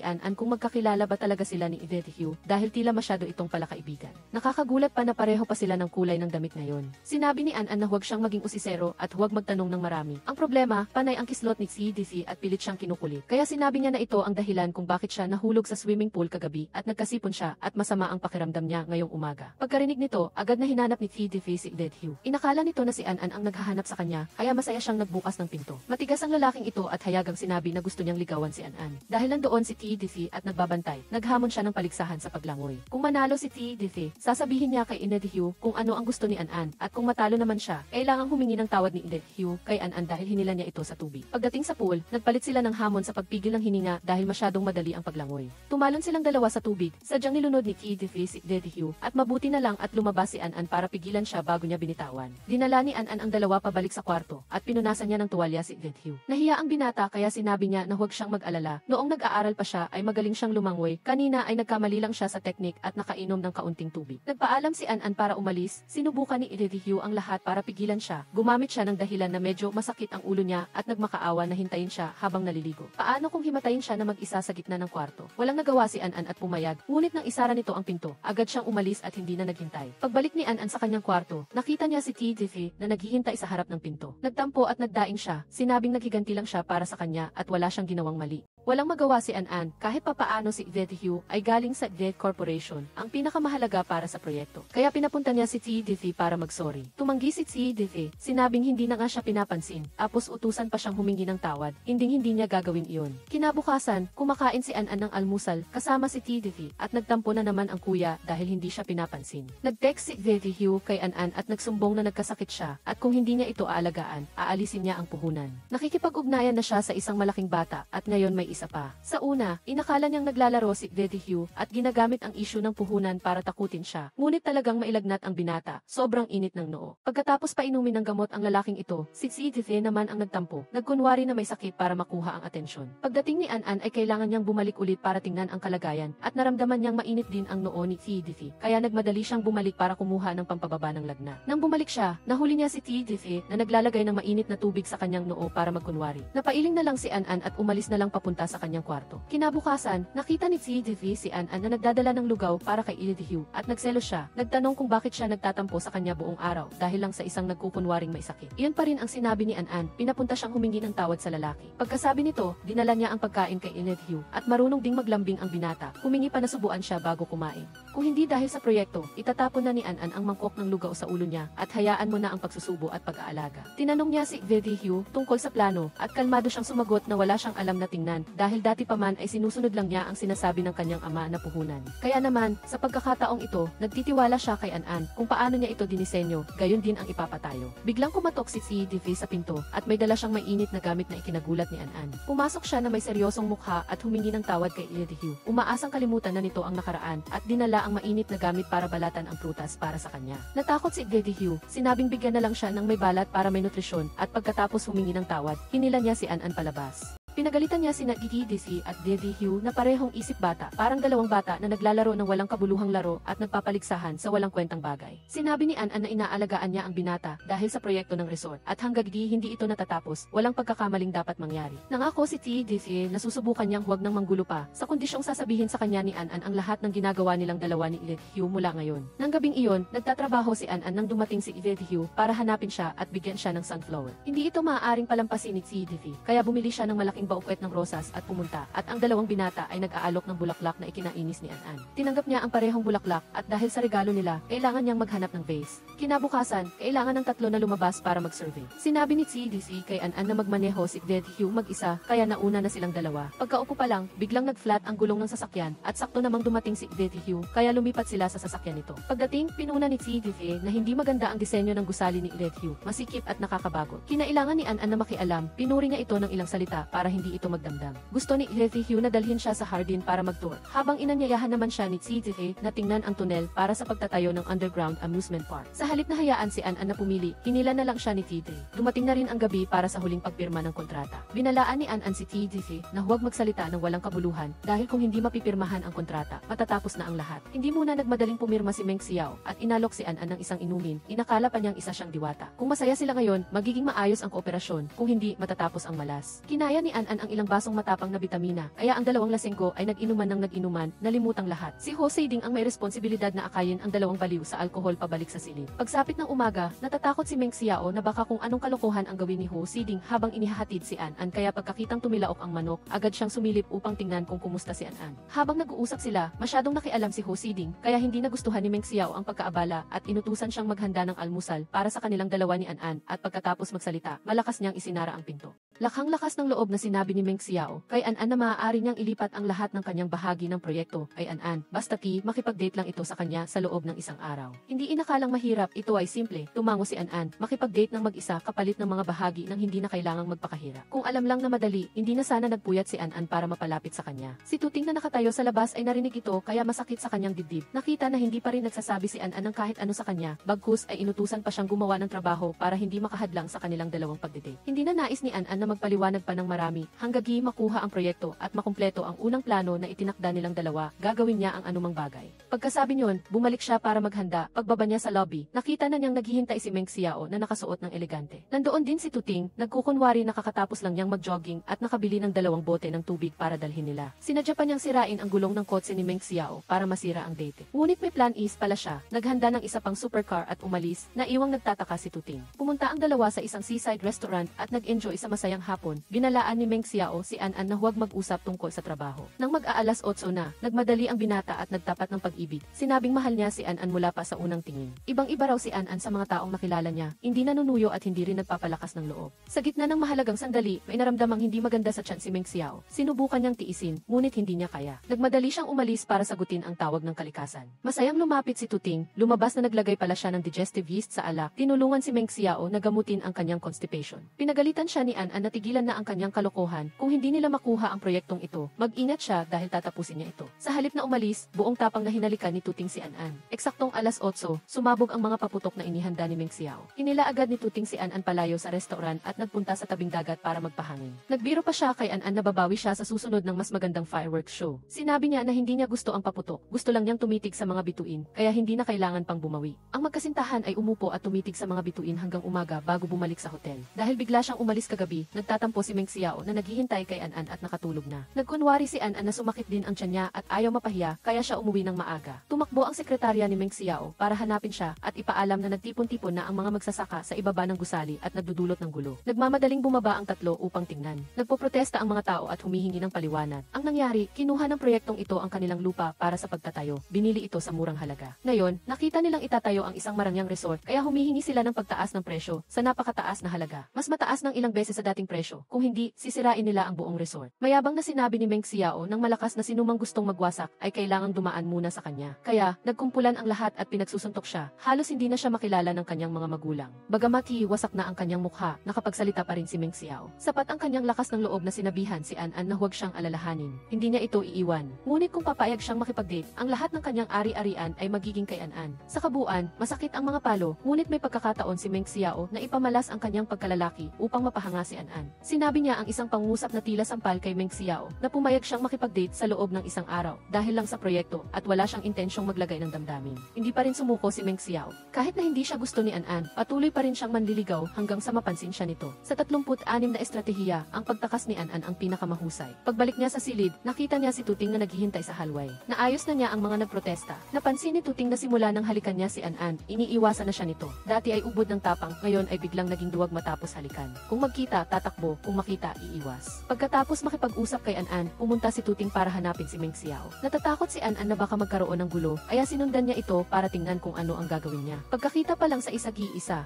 An kung magkakilala ba talaga sila ni Hugh dahil tila masyado itong palakaibigan. Nakakagulat pa na pareho pa sila ng kulay ng damit ngayon. Sinabi ni An na huwag siyang maging usisero at huwag magtanong ng marami. Ang problema, panay ang kislot ni CDC at pilit siyang kinukulit. Kaya sinabi niya na ito ang dahilan kung bakit siya nahulog sa swimming pool kagabi at nagkasipon siya at masama ang pakiramdam niya ngayong umaga. Pagkarinig nito, agad na hinanap ni CDC si Hugh. Inakala nito na si An ang naghahanap sa kanya, kaya masaya siyang nagbukas ng pinto. Matigas ang lalaking ito at hayagang sinabi na gusto niyang ligawan si An. Dahil nandoon si CDC at nagbabantay, naghamon siya ng paligsahan sa paglangoy. Kung manalo si CDC, sasabihin niya kay Hugh kung ano ang gusto ni An at kung matalo naman siya, kailangang humingi ng tawad ni Hugh kay An dahil hinila niya ito sa tubig. Pagdating sa pool, nagpalit sila ng hamon sa pagpigil ng hininga dahil masyadong madali ang paglangoy. Tumalon silang dalawa sa tubig, sadyang nilunod ni CDC si Hugh at mabuti na lang at lumabas si An para pigilan siya bago niya binitawan. Dinala ni An ang dalawa pabalik sa kwarto at pinunasan niya ng tuwalya si Hugh. Nahiya ang binata kaya sinabi niya na huwag siyang mag-alala. Noong nag-aaral pa siya ay magaling siyang lumangoy. Kanina ay nagkamali lang siya sa teknik at nakainom ng kaunting tubig. Nagpaalam si An para umalis. Sinubukan ni Hugh ang lahat para pigilan siya. Gumamit siya ng dahilan na medyo masakit ang ulo niya at nagmakaawa na hintayin siya habang naliligo. Paano kung himatayin siya na mag-isa sa gitna ng kwarto? Walang nagawa si An at pumayag. Ngunit nang isara nito ang pinto, agad siyang umalis at hindi na naghintay. Pagbalik ni An sa kanyang kwarto, nakita niya si CDC na naghihintay sa harap ng pinto. Nagtampo at nagdaing siya. Sinabing naghiganti lang siya para sa kanya at wala siyang ginawang mali. Walang magawa si An kahit papaano si Hugh ay galing sa Corporation, ang pinakamahalaga para sa proyekto. Kaya pinapunta niya si CDC para mag-sorry. Tumanggi si CDC, sinabing hindi na nga siya pinapansin, tapos utusan pa siyang humingi ng tawad, hindi niya gagawin iyon. Kinabukasan, kumakain si An ng almusal kasama si CDC at nagtampo na naman ang kuya dahil hindi siya pinapansin. Nag-text si Hugh kay An at nagsumbong na nagkasakit siya at kung hindi niya ito aalagaan, aalisin niya ang puhunan. Nakikipag-ugnayan na siya sa isang malaking bata at ngayon may isa pa. Sa una, inakala niyang naglalaro si Hugh at ginagamit ang issue ng puhunan para takutin siya. Ngunit talagang mailagnat ang binata, sobrang init ng noo. Pagkatapos pa inumin ng gamot ang lalaking ito, si CDC naman ang nagtampo. Nagkunwari na may sakit para makuha ang atensyon. Pagdating ni An ay kailangan niyang bumalik ulit para tingnan ang kalagayan at naramdaman niyang mainit din ang noo ni CDC. Kaya nagmadali siyang bumalik para kumuha ng pampababa ng lagnat. Nang bumalik siya, nahuli niya si CDC na naglalagay ng mainit na tubig sa kanyang noo para magkunwari. Napailing na lang si An at umalis na lang papunta sa kanyang kwarto. Kinabukasan, nakita ni CDC si An na nagdadala ng lugaw para kay Hugh at nagselos siya. Nagtanong kung bakit siya nagtatampo sa kanya buong araw dahil lang sa isang nagkukunwaring may sakit. Iyon pa rin ang sinabi ni An, pinapunta siyang humingi ng tawad sa lalaki. Pagkasabi nito, dinala niya ang pagkain kay Hugh at marunong ding maglambing ang binata. Humingi pa na subuan siya bago kumain. Kung hindi dahil sa proyekto, itatapon na ni An ang mangkok ng lugaw sa ulo niya at hayaan mo na ang pagsusubo at pag-aalaga. Tinanong niya si Hugh tungkol sa plano at kalmado siyang sumagot na wala siyang alam na tingnan dahil dati pa man ay sinusunod lang niya ang sinasabi ng kanyang ama na puhunan. Kaya naman, sa pagkakataong ito, nagtitiwala siya kay An kung paano niya ito dinisenyo, gayon din ang ipapatayo. Biglang kumatok si CDV sa pinto at may dala siyang mainit na gamit na ikinagulat ni An. Pumasok siya na may seryosong mukha at humingi ng tawad kay Hugh. Umaasang kalimutan na nito ang nakaraan at dinala ang mainit na gamit para balatan ang prutas para sa kanya. Natakot si Hugh, sinabing bigyan na lang siya ng may balat para may nutrisyon at pagkatapos humingi ng tawad, hinila niya si An palabas. Pinagalitan niya sina DDC at Hugh na parehong isip bata, parang dalawang bata na naglalaro ng walang kabuluhang laro at nagpapaligsahan sa walang kwentang bagay. Sinabi ni An na inaalagaan niya ang binata dahil sa proyekto ng resort at hanggang hindi ito natatapos, walang pagkakamaling dapat mangyari. Nangako si DDC na susubukan niyang huwag nang manggulo pa sa kondisyong sasabihin sa kanya ni An ang lahat ng ginagawa nilang dalawa ni Hugh mula ngayon. Nang gabing iyon, nagtatrabaho si An nang dumating si Hugh para hanapin siya at bigyan siya ng sunflower. Hindi ito maaaring palampasin ni DDC, kaya bumili siya ng malaking baukwet ng rosas at pumunta at ang dalawang binata ay nag-aalok ng bulaklak na ikinainis ni An. Tinanggap niya ang parehong bulaklak at dahil sa regalo nila, kailangan niyang maghanap ng vase. Kinabukasan, kailangan ng tatlo na lumabas para mag-survey. Sinabi ni CDC kay An na magmaneho si Hugh mag-isa kaya nauna na silang dalawa. Pagkaupo pa lang, biglang nag-flat ang gulong ng sasakyan at sakto namang dumating si Hugh kaya lumipat sila sa sasakyan nito. Pagdating, pinuna ni CDC na hindi maganda ang disenyo ng gusali ni Hugh, masikip at nakakabagot. Kinailangan ni An na makialam, pinuri niya ito ng ilang salita para hindi ito magdamdam. Gusto ni Hugh na dalhin siya sa Hardin para mag-tour, habang inanyayahan naman siya ni CDC na tingnan ang tunel para sa pagtatayo ng underground amusement park. Sa halip na hayaan si An na pumili, hinila na lang siya ni CDC. Dumating na rin ang gabi para sa huling pagpirma ng kontrata. Binalaan ni An si CDC na huwag magsalita ng walang kabuluhan dahil kung hindi mapipirmahan ang kontrata, matatapos na ang lahat. Hindi muna nagmadaling pumirma si Meng Xiao at inalok si An ng isang inumin, inakala pa niyang isa siyang diwata. Kung masaya sila ngayon, magiging maayos ang kooperasyon, kung hindi, matatapos ang malas. Kinaya ni An An ang ilang basong matapang na bitamina, kaya ang dalawang lasenggo ay nag-inuman ng nag-inuman, nalimutang lahat. Si Jose Ding ang may responsibilidad na akayin ang dalawang baliw sa alkohol pabalik sa silid. Pagsapit ng umaga, natatakot si Meng Xiao na baka kung anong kalokohan ang gawin ni Jose Ding habang inihahatid si An kaya pagkakitang tumilaok ang manok, agad siyang sumilip upang tingnan kung kumusta si An. Habang nag-uusap sila, masyadong nakialam si Jose Ding, kaya hindi nagustuhan ni Meng Xiao ang pagkaabala at inutusan siyang maghanda ng almusal para sa kanilang dalawa ni An at pagkatapos magsalita, malakas niyang isinara ang pinto. Lakhang-lakas ng loob na sinabi ni Meng Xiao kay An na maaari niyang ilipat ang lahat ng kanyang bahagi ng proyekto ay An, basta makipag-date lang ito sa kanya sa loob ng isang araw. Hindi inakalang mahirap, ito ay simple, tumango si An, makipag-date ng mag-isa kapalit ng mga bahagi nang hindi na kailangang magpakahirap. Kung alam lang na madali, hindi na sana nagpuyat si An para mapalapit sa kanya. Si Tuting na nakatayo sa labas ay narinig ito kaya masakit sa kanyang dibdib. Nakita na hindi pa rin nagsasabi si An ng kahit ano sa kanya, bagkus ay inutusan pa siyang gumawa ng trabaho para hindi makahadlang sa kanilang dalawang pagdidate. Hindi na nais ni An na magpaliwanag pa ng marami, hanggang makuha ang proyekto at makumpleto ang unang plano na itinakda nilang dalawa, gagawin niya ang anumang bagay. Pagkasabi niyon, bumalik siya para maghanda. Pagbaba niya sa lobby, nakita na niyang naghihintay si Meng Xiao na nakasuot ng elegante. Nandoon din si Tuting, nagkukunwari nakakatapos lang niyang mag-jogging at nakabili ng dalawang bote ng tubig para dalhin nila. Sinadya pa niyang sirain ang gulong ng kotse ni Meng Xiao para masira ang date. Ngunit may plan is pala siya, naghanda ng isa pang supercar at umalis, naiwang nagtataka si Tuting. Pumunta ang dalawa sa isang seaside restaurant at nag-enjoy sa masayang hapon. Ginalaan ni Meng Xiao si An na huwag mag-usap tungkol sa trabaho. Nang mag-aalas 8 na, nagmadali ang binata at nagtapat ng pag-ibig. Sinabing mahal niya si An mula pa sa unang tingin. Ibang-iba raw si An sa mga taong nakilala niya, hindi nanunuyo at hindi rin nagpapalakas ng loob. Sa gitna ng mahalagang sandali, may naramdamang hindi maganda sa tiyan si Meng Xiao. Sinubukan niyang tiisin, ngunit hindi niya kaya. Nagmadali siyang umalis para sagutin ang tawag ng kalikasan. Masayang lumapit si Tuting, lumabas na naglagay pala siya ng digestive yeast sa alak. Tinulungan si Meng Xiao na gamutin ang kanyang constipation. Pinagalitan siya ni An natigilan na ang kanyang kalokohan. Kung hindi nila makuha ang proyektong ito, mag-ingat siya dahil tatapusin niya ito. Sa halip na umalis, buong tapang na hinalikan ni Tuting si An. Eksaktong alas 8, sumabog ang mga paputok na inihanda ni Meng Xiao. Hinila agad ni Tuting si An palayo sa restaurant at nagpunta sa tabing dagat para magpahangin. Nagbiro pa siya kay An na babawi siya sa susunod ng mas magandang fireworks show. Sinabi niya na hindi niya gusto ang paputok, gusto lang niyang tumitig sa mga bituin, kaya hindi na kailangan pang bumawi. Ang magkasintahan ay umupo at tumitig sa mga bituin hanggang umaga bago bumalik sa hotel. Dahil bigla siyang umalis kagabi, nagtatampo si Meng Xiao na naghihintay kay An at nakatulog na. Nagkunwari si An na sumakit din ang tiyan niya at ayaw mapahiya, kaya siya umuwi ng maaga. Tumakbo ang sekretarya ni Meng Xiao para hanapin siya at ipaalam na nagtipon-tipon na ang mga magsasaka sa ibaba ng gusali at nagdudulot ng gulo. Nagmamadaling bumaba ang tatlo upang tingnan. Nagpoprotesta ang mga tao at humihingi ng paliwanag. Ang nangyari, kinuha ng proyektong ito ang kanilang lupa para sa pagtatayo. Binili ito sa murang halaga. Ngayon, nakita nilang itatayo ang isang marangyang resort, kaya humihingi sila ng pagtaas ng presyo sa napakataas na halaga. Mas mataas ng ilang beses sa dating presyo. Kung hindi, sisirain nila ang buong resort. Mayabang na sinabi ni Meng Xiao nang malakas na sinumang gustong magwasak ay kailangang dumaan muna sa kanya. Kaya, nagkumpulan ang lahat at pinagsusuntok siya. Halos hindi na siya makilala ng kanyang mga magulang. Bagamat wasak na ang kanyang mukha, nakapagsalita pa rin si Meng Xiao. Sapat ang kanyang lakas ng loob na sinabihan si An na huwag siyang alalahanin. Hindi niya ito iiwan. Ngunit kung papayag siyang makipag-date, ang lahat ng kanyang ari-arian ay magiging kay An. Sa kabuuan, masakit ang mga palo, ngunit may pagkakataon si Meng Xiao na ipamalas ang kanyang pagkalalaki upang mapahanga si An. Sinabi niya ang isang pangungusap na tila sampal kay Meng Xiao na pumayag siyang makipag-date sa loob ng isang araw dahil lang sa proyekto at wala siyang intensyong maglagay ng damdamin. Hindi pa rin sumuko si Meng Xiao. Kahit na hindi siya gusto ni An, patuloy pa rin siyang manliligaw hanggang sa mapansin siya nito. Sa 36 na estratehiya, ang pagtakas ni An ang pinakamahusay. Pagbalik niya sa silid, nakita niya si Tuting na naghihintay sa hallway. Naayos na niya ang mga nagprotesta. Napansin ni Tuting na simula nang halikan niya si An, iniiwasan na siya nito. Dati ay ubod ng tapang, ngayon ay biglang naging duwag matapos halikan. Kung magkita, tatakbo, kung makita, iiwas. Pagkatapos makipag-usap kay An, pumunta si Tuting para hanapin si Meng Xiao. Natatakot si An na baka magkaroon ng gulo, kaya sinundan niya ito para tingnan kung ano ang gagawin niya. Pagkakita pa lang sa isa,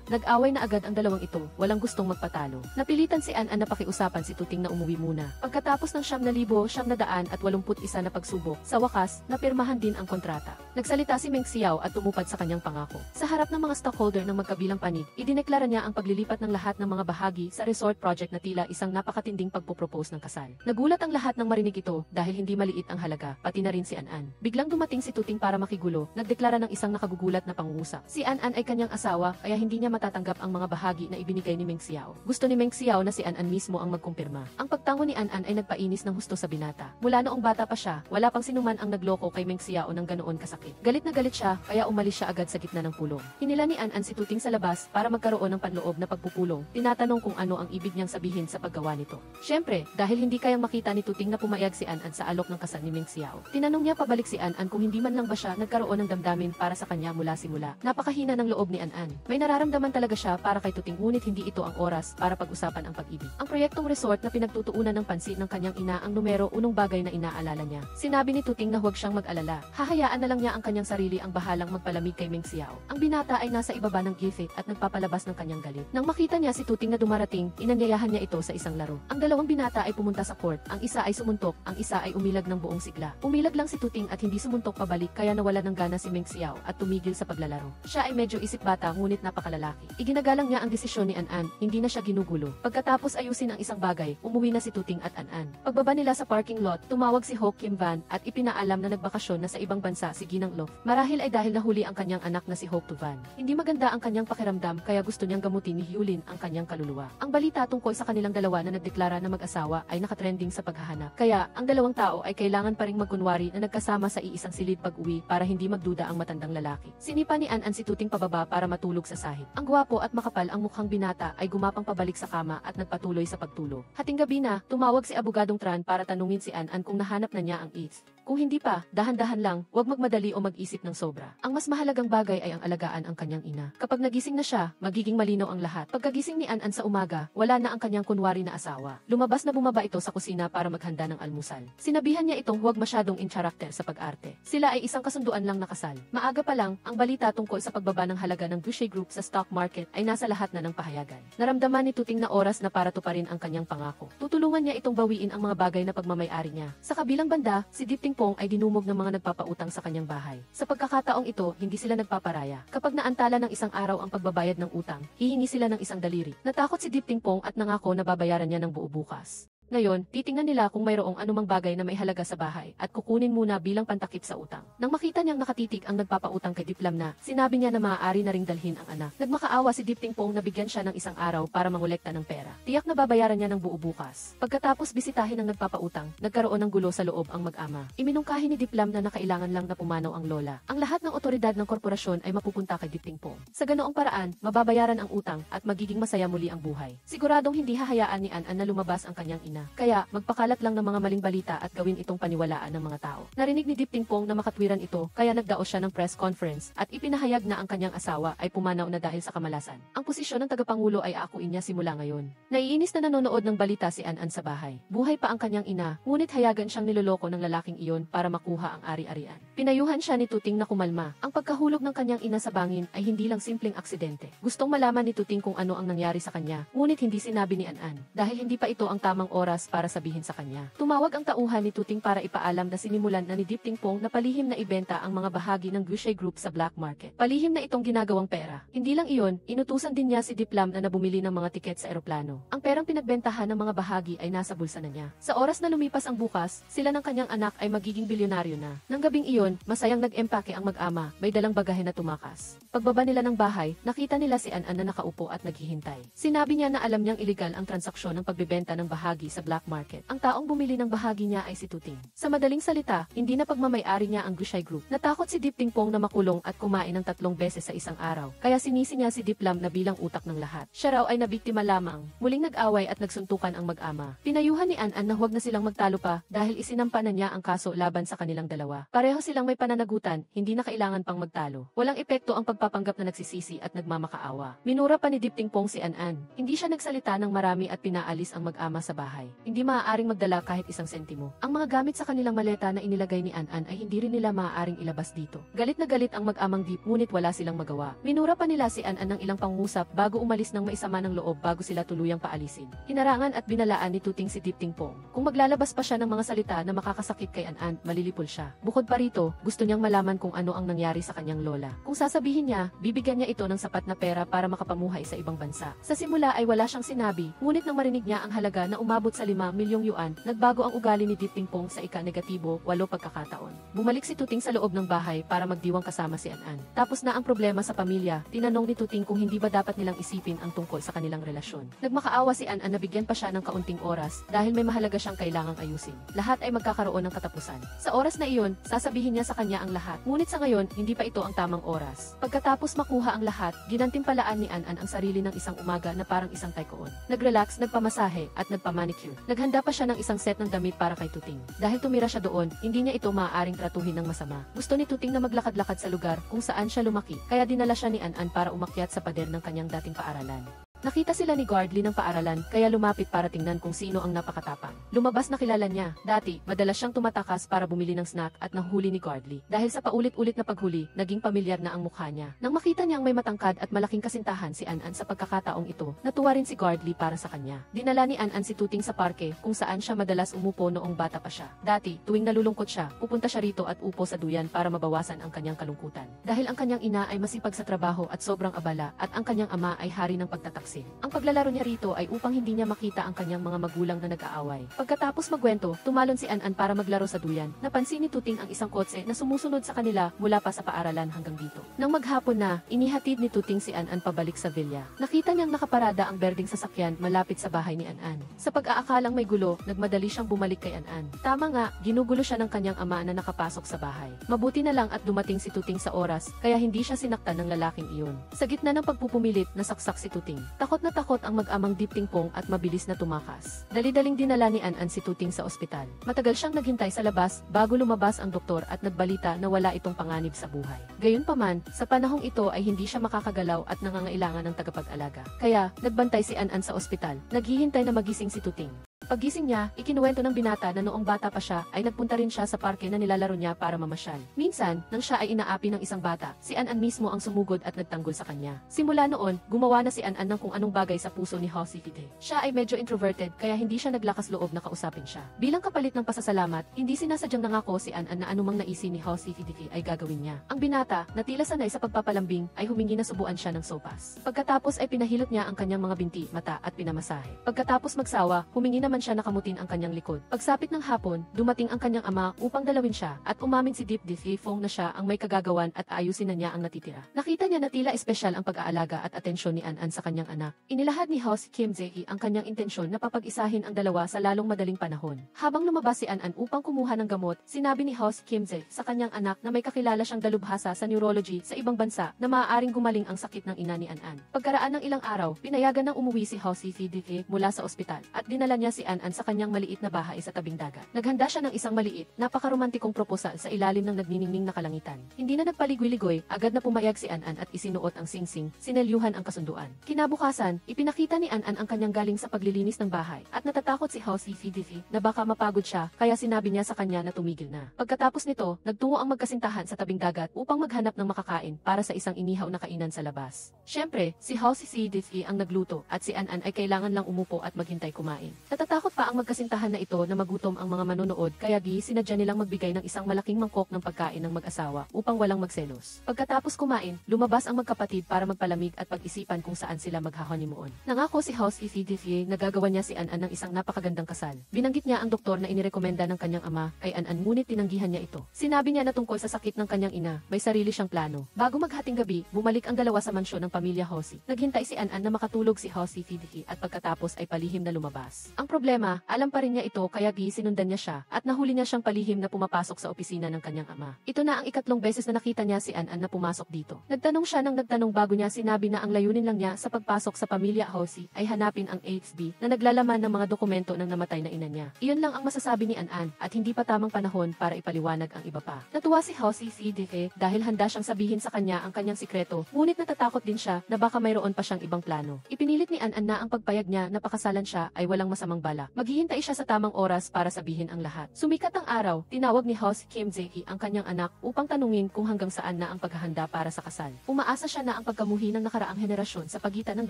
nag-away na agad ang dalawang ito, walang gustong magpatalo. Napilitan si An na pakiusapan si Tuting na umuwi muna. Pagkatapos ng 9,981 na pagsubok, sa wakas, napirmahan din ang kontrata. Nagsalita si Meng Xiao at tumupad sa kanyang pangako. Sa harap ng mga stockholder ng magkabilang panig, idineklara niya ang paglilipat ng lahat ng mga bahagi sa resort project na tila isang napakatinding pagpopropose ng kasal. Nagulat ang lahat ng marinig ito dahil hindi maliit ang halaga, pati na rin si An. Biglang dumating si Tuting para makigulo, nagdeklara ng isang nakagugulat na pangungusap. Si An ay kanyang asawa, kaya hindi niya matatanggap ang mga bahagi na ibinigay ni Meng Xiao. Gusto ni Meng Xiao na si An mismo ang magkumpirma. Ang pagtango ni An ay nagpainis ng husto sa binata. Mula noong bata pa siya, wala pang sinuman ang nagloko kay Meng Xiao ng ganoon kasakit. Galit na galit siya, kaya umalis siya agad sa gitna ng pulong. Hinila ni An si Tuting sa labas para magkaroon ng panloob na pagpupulong. Tinatanong kung ano ang ibig niyang sabihin sa paggawa nito. Siyempre, dahil hindi kayang makita ni Tuting na pumayag si An sa alok ng kasal ni Meng Xiao. Tinanong niya pabalik si An kung hindi man lang ba siya nagkaroon ng damdamin para sa kanya mula simula. Napakahina ng loob ni An. May nararamdaman talaga siya para kay Tuting ngunit hindi ito ang oras para pag-usapan ang pag-ibig. Ang proyektong resort na pinagtutuunan ng pansin ng kanyang ina ang numero unong bagay na inaalala niya. Sinabi ni Tuting na huwag siyang mag-alala. Hahayaan na lang niya ang kanyang sarili ang bahalang magpalamig kay Meng Xiao. Ang binata ay nasa ibaba ng gilid at nagpapalabas ng kanyang galit. Nang makita niya si Tuting na dumarating, inanyayahan niya ito sa isang laro. Ang dalawang binata ay pumunta sa court, ang isa ay sumuntok, ang isa ay umilag ng buong sigla. Umilag lang si Tuting at hindi sumuntok pabalik kaya nawala ng gana si Meng Xiao at tumigil sa paglalaro. Siya ay medyo isip bata ngunit napakalalaki. Iginagalang niya ang desisyon ni An, hindi na siya ginugulo. Pagkatapos ayusin ang isang bagay, umuwi na si Tuting at An. Pagbaba nila sa parking lot, tumawag si Ho Kim Van at ipinaalam na nagbakasyon na sa ibang bansa si Ginang Lof. Marahil ay dahil nahuli ang kanyang anak na si Ho Tu Van. Hindi maganda ang kanyang pakiramdam kaya gusto niyang gamutin ni Hyulin ang kanyang kaluluwa. Ang balita tungkol sa kanilang dalawa na nagdeklara na mag-asawa ay nakatrending sa paghahanap. Kaya, ang dalawang tao ay kailangan pa ring magkunwari na nagkasama sa iisang silid pag-uwi para hindi magduda ang matandang lalaki. Sinipa ni An si Tuting pababa para matulog sa sahig. Ang gwapo at makapal ang mukhang binata ay gumapang pabalik sa kama at nagpatuloy sa pagtulog. Hating gabi na, tumawag si Abogadong Tran para tanungin si An kung nahanap na niya ang is. Kung hindi pa, dahan-dahan lang, huwag magmadali o mag-isip ng sobra. Ang mas mahalagang bagay ay ang alagaan ang kanyang ina. Kapag nagising na siya, magiging malinaw ang lahat. Pagkagising ni An sa umaga, wala na ang kanyang kunwari na asawa. Lumabas na bumaba ito sa kusina para maghanda ng almusal. Sinabihan niya itong huwag masyadong in character sa pag-arte. Sila ay isang kasunduan lang na kasal. Maaga pa lang, ang balita tungkol sa pagbaba ng halaga ng Boucher Group sa stock market ay nasa lahat na ng pahayagan. Naramdaman ni Tuting na oras na para tuparin ang kanyang pangako. Tutulungan niya itong bawiin ang mga bagay na pagmamay-ari niya. Sa kabilang banda, si Dipting Pong ay dinumog ng mga nagpapautang sa kanyang bahay. Sa pagkakataong ito, hindi sila nagpaparaya. Kapag naantala ng isang araw ang pagbabayad ng utang, hihingi sila ng isang daliri. Natakot si Dipting Pong at nangako na babayaran niya ng buo bukas. Ngayon, titingnan nila kung mayroong anumang bagay na may halaga sa bahay at kukunin muna bilang pantakip sa utang. Nang makita niyang nakatitig ang nagpapautang kay Diplam na, sinabi niya na maaari na ring dalhin ang anak. Nagmakaawa si Dipting Pong na bigyan siya ng isang araw para mangolekta ng pera. Tiyak na babayaran niya ng buo bukas. Pagkatapos bisitahin ng nagpapautang, nagkaroon ng gulo sa loob ang mag-ama. Iminungkahi ni Diplam na nakailangan lang na pumanaw ang lola. Ang lahat ng otoridad ng korporasyon ay mapupunta kay Dipting Pong. Sa ganoong paraan, mababayaran ang utang at magiging masaya muli ang buhay. Siguradong hindi hahayaan ni An na lumabas ang kanyang ina. Kaya, magpakalat lang ng mga maling balita at gawin itong paniwalaan ng mga tao. Narinig ni Dipting Pong na makatwiran ito, kaya nagdaos siya ng press conference at ipinahayag na ang kanyang asawa ay pumanaw na dahil sa kamalasan. Ang posisyon ng tagapangulo ay aakuin niya simula ngayon. Naiinis na nanonood ng balita si An sa bahay. Buhay pa ang kanyang ina, ngunit hayagan siyang niloloko ng lalaking iyon para makuha ang ari-arian. Pinayuhan siya ni Tuting na kumalma. Ang pagkahulog ng kanyang ina sa bangin ay hindi lang simpleng aksidente. Gustong malaman ni Tuting kung ano ang nangyari sa kanya, ngunit hindi sinabi ni An dahil hindi pa ito ang tamang oras para sabihin sa kanya. Tumawag ang tauhan ni Tuting para ipaalam na sinimulan na ni Dipting Pong na palihim na ibenta ang mga bahagi ng Boucher Group sa black market. Palihim na itong ginagawang pera. Hindi lang iyon, inutusan din niya si Diplam na bumili ng mga tiket sa eroplano. Ang perang pinagbentahan ng mga bahagi ay nasa bulsa na niya. Sa oras na lumipas ang bukas, sila ng kanyang anak ay magiging bilyonaryo na. Nang gabing iyon, masayang nag-empake ang mag-ama, may dalang bagahe na tumakas. Pagbaba nila ng bahay, nakita nila si An na nakaupo at naghihintay. Sinabi niya na alam niyang iligal ang transaksyon ng pagbebenta ng bahagi sa black market. Ang taong bumili ng bahagi niya ay si Tuting. Sa madaling salita, hindi na pagmamay-ari niya ang Boucher Group. Natakot si Dipting Pong na makulong at kumain ng 3 beses sa isang araw. Kaya sinisi niya si Diplam na bilang utak ng lahat. Siya raw ay nabiktima lamang. Muling nag-away at nagsuntukan ang mag-ama. Pinayuhan ni An na huwag na silang magtalo pa dahil isinampa na niya ang kaso laban sa kanilang dalawa. Pareho silang may pananagutan, hindi na kailangan pang magtalo. Walang epekto ang pagpapanggap na nagsisisi at nagmamakaawa. Minura pa ni Dipting Pong si An. Hindi siya nagsalita ng marami at pinaalis ang mag-ama sa bahay. Hindi maaaring magdala kahit isang sentimo. Ang mga gamit sa kanilang maleta na inilagay ni An ay hindi rin nila maaaring ilabas dito. Galit na galit ang mag-amang Dip ngunit wala silang magawa. Minura pa nila si An ng ilang pangusap bago umalis ng maisama ng loob bago sila tuluyang paalisin. Hinarangan at binalaan ni Tuting si Dipting Pong. Kung maglalabas pa siya ng mga salita na makakasakit kay An, malilipol siya. Bukod pa rito, gusto niyang malaman kung ano ang nangyari sa kanyang lola. Kung sasabihin niya, bibigyan niya ito ng sapat na pera para makapamuhay sa ibang bansa. Sa simula ay wala siyang sinabi, ngunit nang marinig niya ang halaga na umabot sa 5 milyong yuan, nagbago ang ugali ni Dipting Pong sa ika-negatibo 8 pagkakataon. Bumalik si Tuting sa loob ng bahay para magdiwang kasama si An. Tapos na ang problema sa pamilya, tinanong ni Tuting kung hindi ba dapat nilang isipin ang tungkol sa kanilang relasyon. Nagmakaawa si An na bigyan pa siya ng kaunting oras dahil may mahalaga siyang kailangang ayusin. Lahat ay magkakaroon ng katapusan. Sa oras na iyon, sasabihin niya sa kanya ang lahat. Ngunit sa ngayon, hindi pa ito ang tamang oras. Pagkatapos makuha ang lahat, ginantimpalaan ni An ang sarili ng isang umaga na parang isang tycoon. Nagrelax, nagpamasahe at nagpamanicure Secure. Naghanda pa siya ng isang set ng damit para kay Tuting. Dahil tumira siya doon, hindi niya ito maaaring tratuhin ng masama. Gusto ni Tuting na maglakad-lakad sa lugar kung saan siya lumaki, kaya dinala siya ni An para umakyat sa pader ng kanyang dating paaralan. Nakita sila ni Gardley ng paaralan, kaya lumapit para tingnan kung sino ang napakatapang. Lumabas na kilala niya. Dati, madalas siyang tumatakas para bumili ng snack at nahuli ni Gardley. Dahil sa paulit-ulit na paghuli, naging pamilyar na ang mukha niya. Nang makita niyang may matangkad at malaking kasintahan si An sa pagkakataong ito, natuwa rin si Gardley para sa kanya. Dinala ni An si Tuting sa parke, kung saan siya madalas umupo noong bata pa siya. Dati, tuwing nalulungkot siya, pupunta siya rito at upo sa duyan para mabawasan ang kanyang kalungkutan. Dahil ang kanyang ina ay masipag sa trabaho at sobrang abala, at ang kanyang ama ay hari ng pagtataksil. Ang paglalaro niya rito ay upang hindi niya makita ang kanyang mga magulang na nag-aaway. Pagkatapos magkwento, tumalon si An para maglaro sa duyan. Napansin ni Tuting ang isang kotse na sumusunod sa kanila mula pa sa paaralan hanggang dito. Nang maghapon na, inihatid ni Tuting si An pabalik sa villa. Nakita niyang nakaparada ang berdeng sasakyan malapit sa bahay ni An. Sa pag-aakalang may gulo, nagmadali siyang bumalik kay An. Tama nga, ginugulo siya ng kanyang ama na nakapasok sa bahay. Mabuti na lang at dumating si Tuting sa oras, kaya hindi siya sinaktan ng lalaking iyon. Sa gitna ng pagpupumilit, nasaksak si Tuting. Takot na takot ang mag-amang diptingpong at mabilis na tumakas. Dali-daling dinala ni An si Tuting sa ospital. Matagal siyang naghintay sa labas bago lumabas ang doktor at nagbalita na wala itong panganib sa buhay. Gayunpaman, sa panahong ito ay hindi siya makakagalaw at nangangailangan ng tagapag-alaga. Kaya, nagbantay si An sa ospital. Naghihintay na magising si Tuting. Paggising niya, ikinuwento ng binata na noong bata pa siya ay nagpunta rin siya sa parke na nilalaro niya para mamasyal. Minsan, nang siya ay inaapi ng isang bata, si An mismo ang sumugod at nagtanggol sa kanya. Simula noon, gumawa na si An ng kung anong bagay sa puso ni Hosi Fide. Siya ay medyo introverted kaya hindi siya naglakas loob na kausapin siya. Bilang kapalit ng pasasalamat, hindi sinasadyang nangako si An na anumang naisin ni Hosi Fide ay gagawin niya. Ang binata, na tila sanay sa pagpapalambing, ay humingi na subuan siya ng sopas. Pagkatapos ay pinahilot niya ang kanyang mga binti, mata at pinamasahe. Pagkatapos magsawa, humingi naman siya nakamutin ang kanyang likod. Pagsapit ng hapon, dumating ang kanyang ama upang dalawin siya at umamin si Deep Fong na siya ang may kagagawan at ayusin na niya ang natitira. Nakita niya na tila espesyal ang pag-aalaga at atensyon ni An sa kanyang anak. Inilahad ni House Kim Jae ang kanyang intensyon na papag-isahin ang dalawa sa lalong madaling panahon. Habang lumabas si An upang kumuha ng gamot, sinabi ni House Kim Jae sa kanyang anak na may kakilala siyang dalubhasa sa neurology sa ibang bansa na maaaring gumaling ang sakit ng ina ni An. Pagkaraan ng ilang araw, pinayagan ng umuwi si House Fide mula sa ospital at dinala niya si An sa kanyang maliit na bahay sa tabing dagat. Naghanda siya ng isang maliit, napakaromantikong proposal sa ilalim ng nagniningning na kalangitan. Hindi na nagpaligoy-ligoy, agad na pumayag si An at isinuot ang singsing, sinelyuhan ang kasunduan. Kinabukasan, ipinakita ni An ang kanyang galing sa paglilinis ng bahay at natatakot si House Fide na baka mapagod siya, kaya sinabi niya sa kanya na tumigil na. Pagkatapos nito, nagtungo ang magkasintahan sa tabing dagat upang maghanap ng makakain para sa isang inihaw na kainan sa labas. Siyempre, si House Fide ang nagluto at si An ay kailangan lang umupo at maghintay kumain. Natatakot pa ang magkasintahan na ito na magutom ang mga manonood, kaya sinadya nilang magbigay ng isang malaking mangkok ng pagkain ng mag-asawa upang walang magselos. Pagkatapos kumain, lumabas ang magkapatid para magpalamig at pag-isipan kung saan sila magha-honeymoon. Nangako si House Fide na gagawa niya si An ng isang napakagandang kasal. Binanggit niya ang doktor na inirekomenda ng kanyang ama kay An ngunit tinanggihan niya ito. Sinabi niya na tungkol sa sakit ng kanyang ina, may sarili siyang plano. Bago maghating gabi, bumalik ang dalawa sa mansyon ng pamilya Hosi. Naghintay si An na makatulog si House Fide at pagkatapos ay palihim na lumabas. Ang problema, alam pa rin niya ito kaya sinundan niya siya at nahuli niya siyang palihim na pumapasok sa opisina ng kanyang ama. Ito na ang ikatlong beses na nakita niya si An na pumasok dito. Nagtanong siya ng nagtanong bago niya sinabi na ang layunin lang niya sa pagpasok sa pamilya Hosi ay hanapin ang HB na naglalaman ng mga dokumento ng namatay na ina niya. Iyon lang ang masasabi ni An at hindi pa tamang panahon para ipaliwanag ang iba pa. Natuwa si Hosi Fide dahil handa siyang sabihin sa kanya ang kanyang sikreto, ngunit natatakot din siya na baka mayroon pa siyang ibang plano. Ipinilit ni An na ang pagpayag niya na pakasalan siya ay walang masamang balak. Maghihintay siya sa tamang oras para sabihin ang lahat. Sumikat ang araw, tinawag ni House Kim Jae ang kanyang anak upang tanungin kung hanggang saan na ang paghahanda para sa kasal. Umaasa siya na ang pagkamuhi ng nakaraang henerasyon sa pagitan ng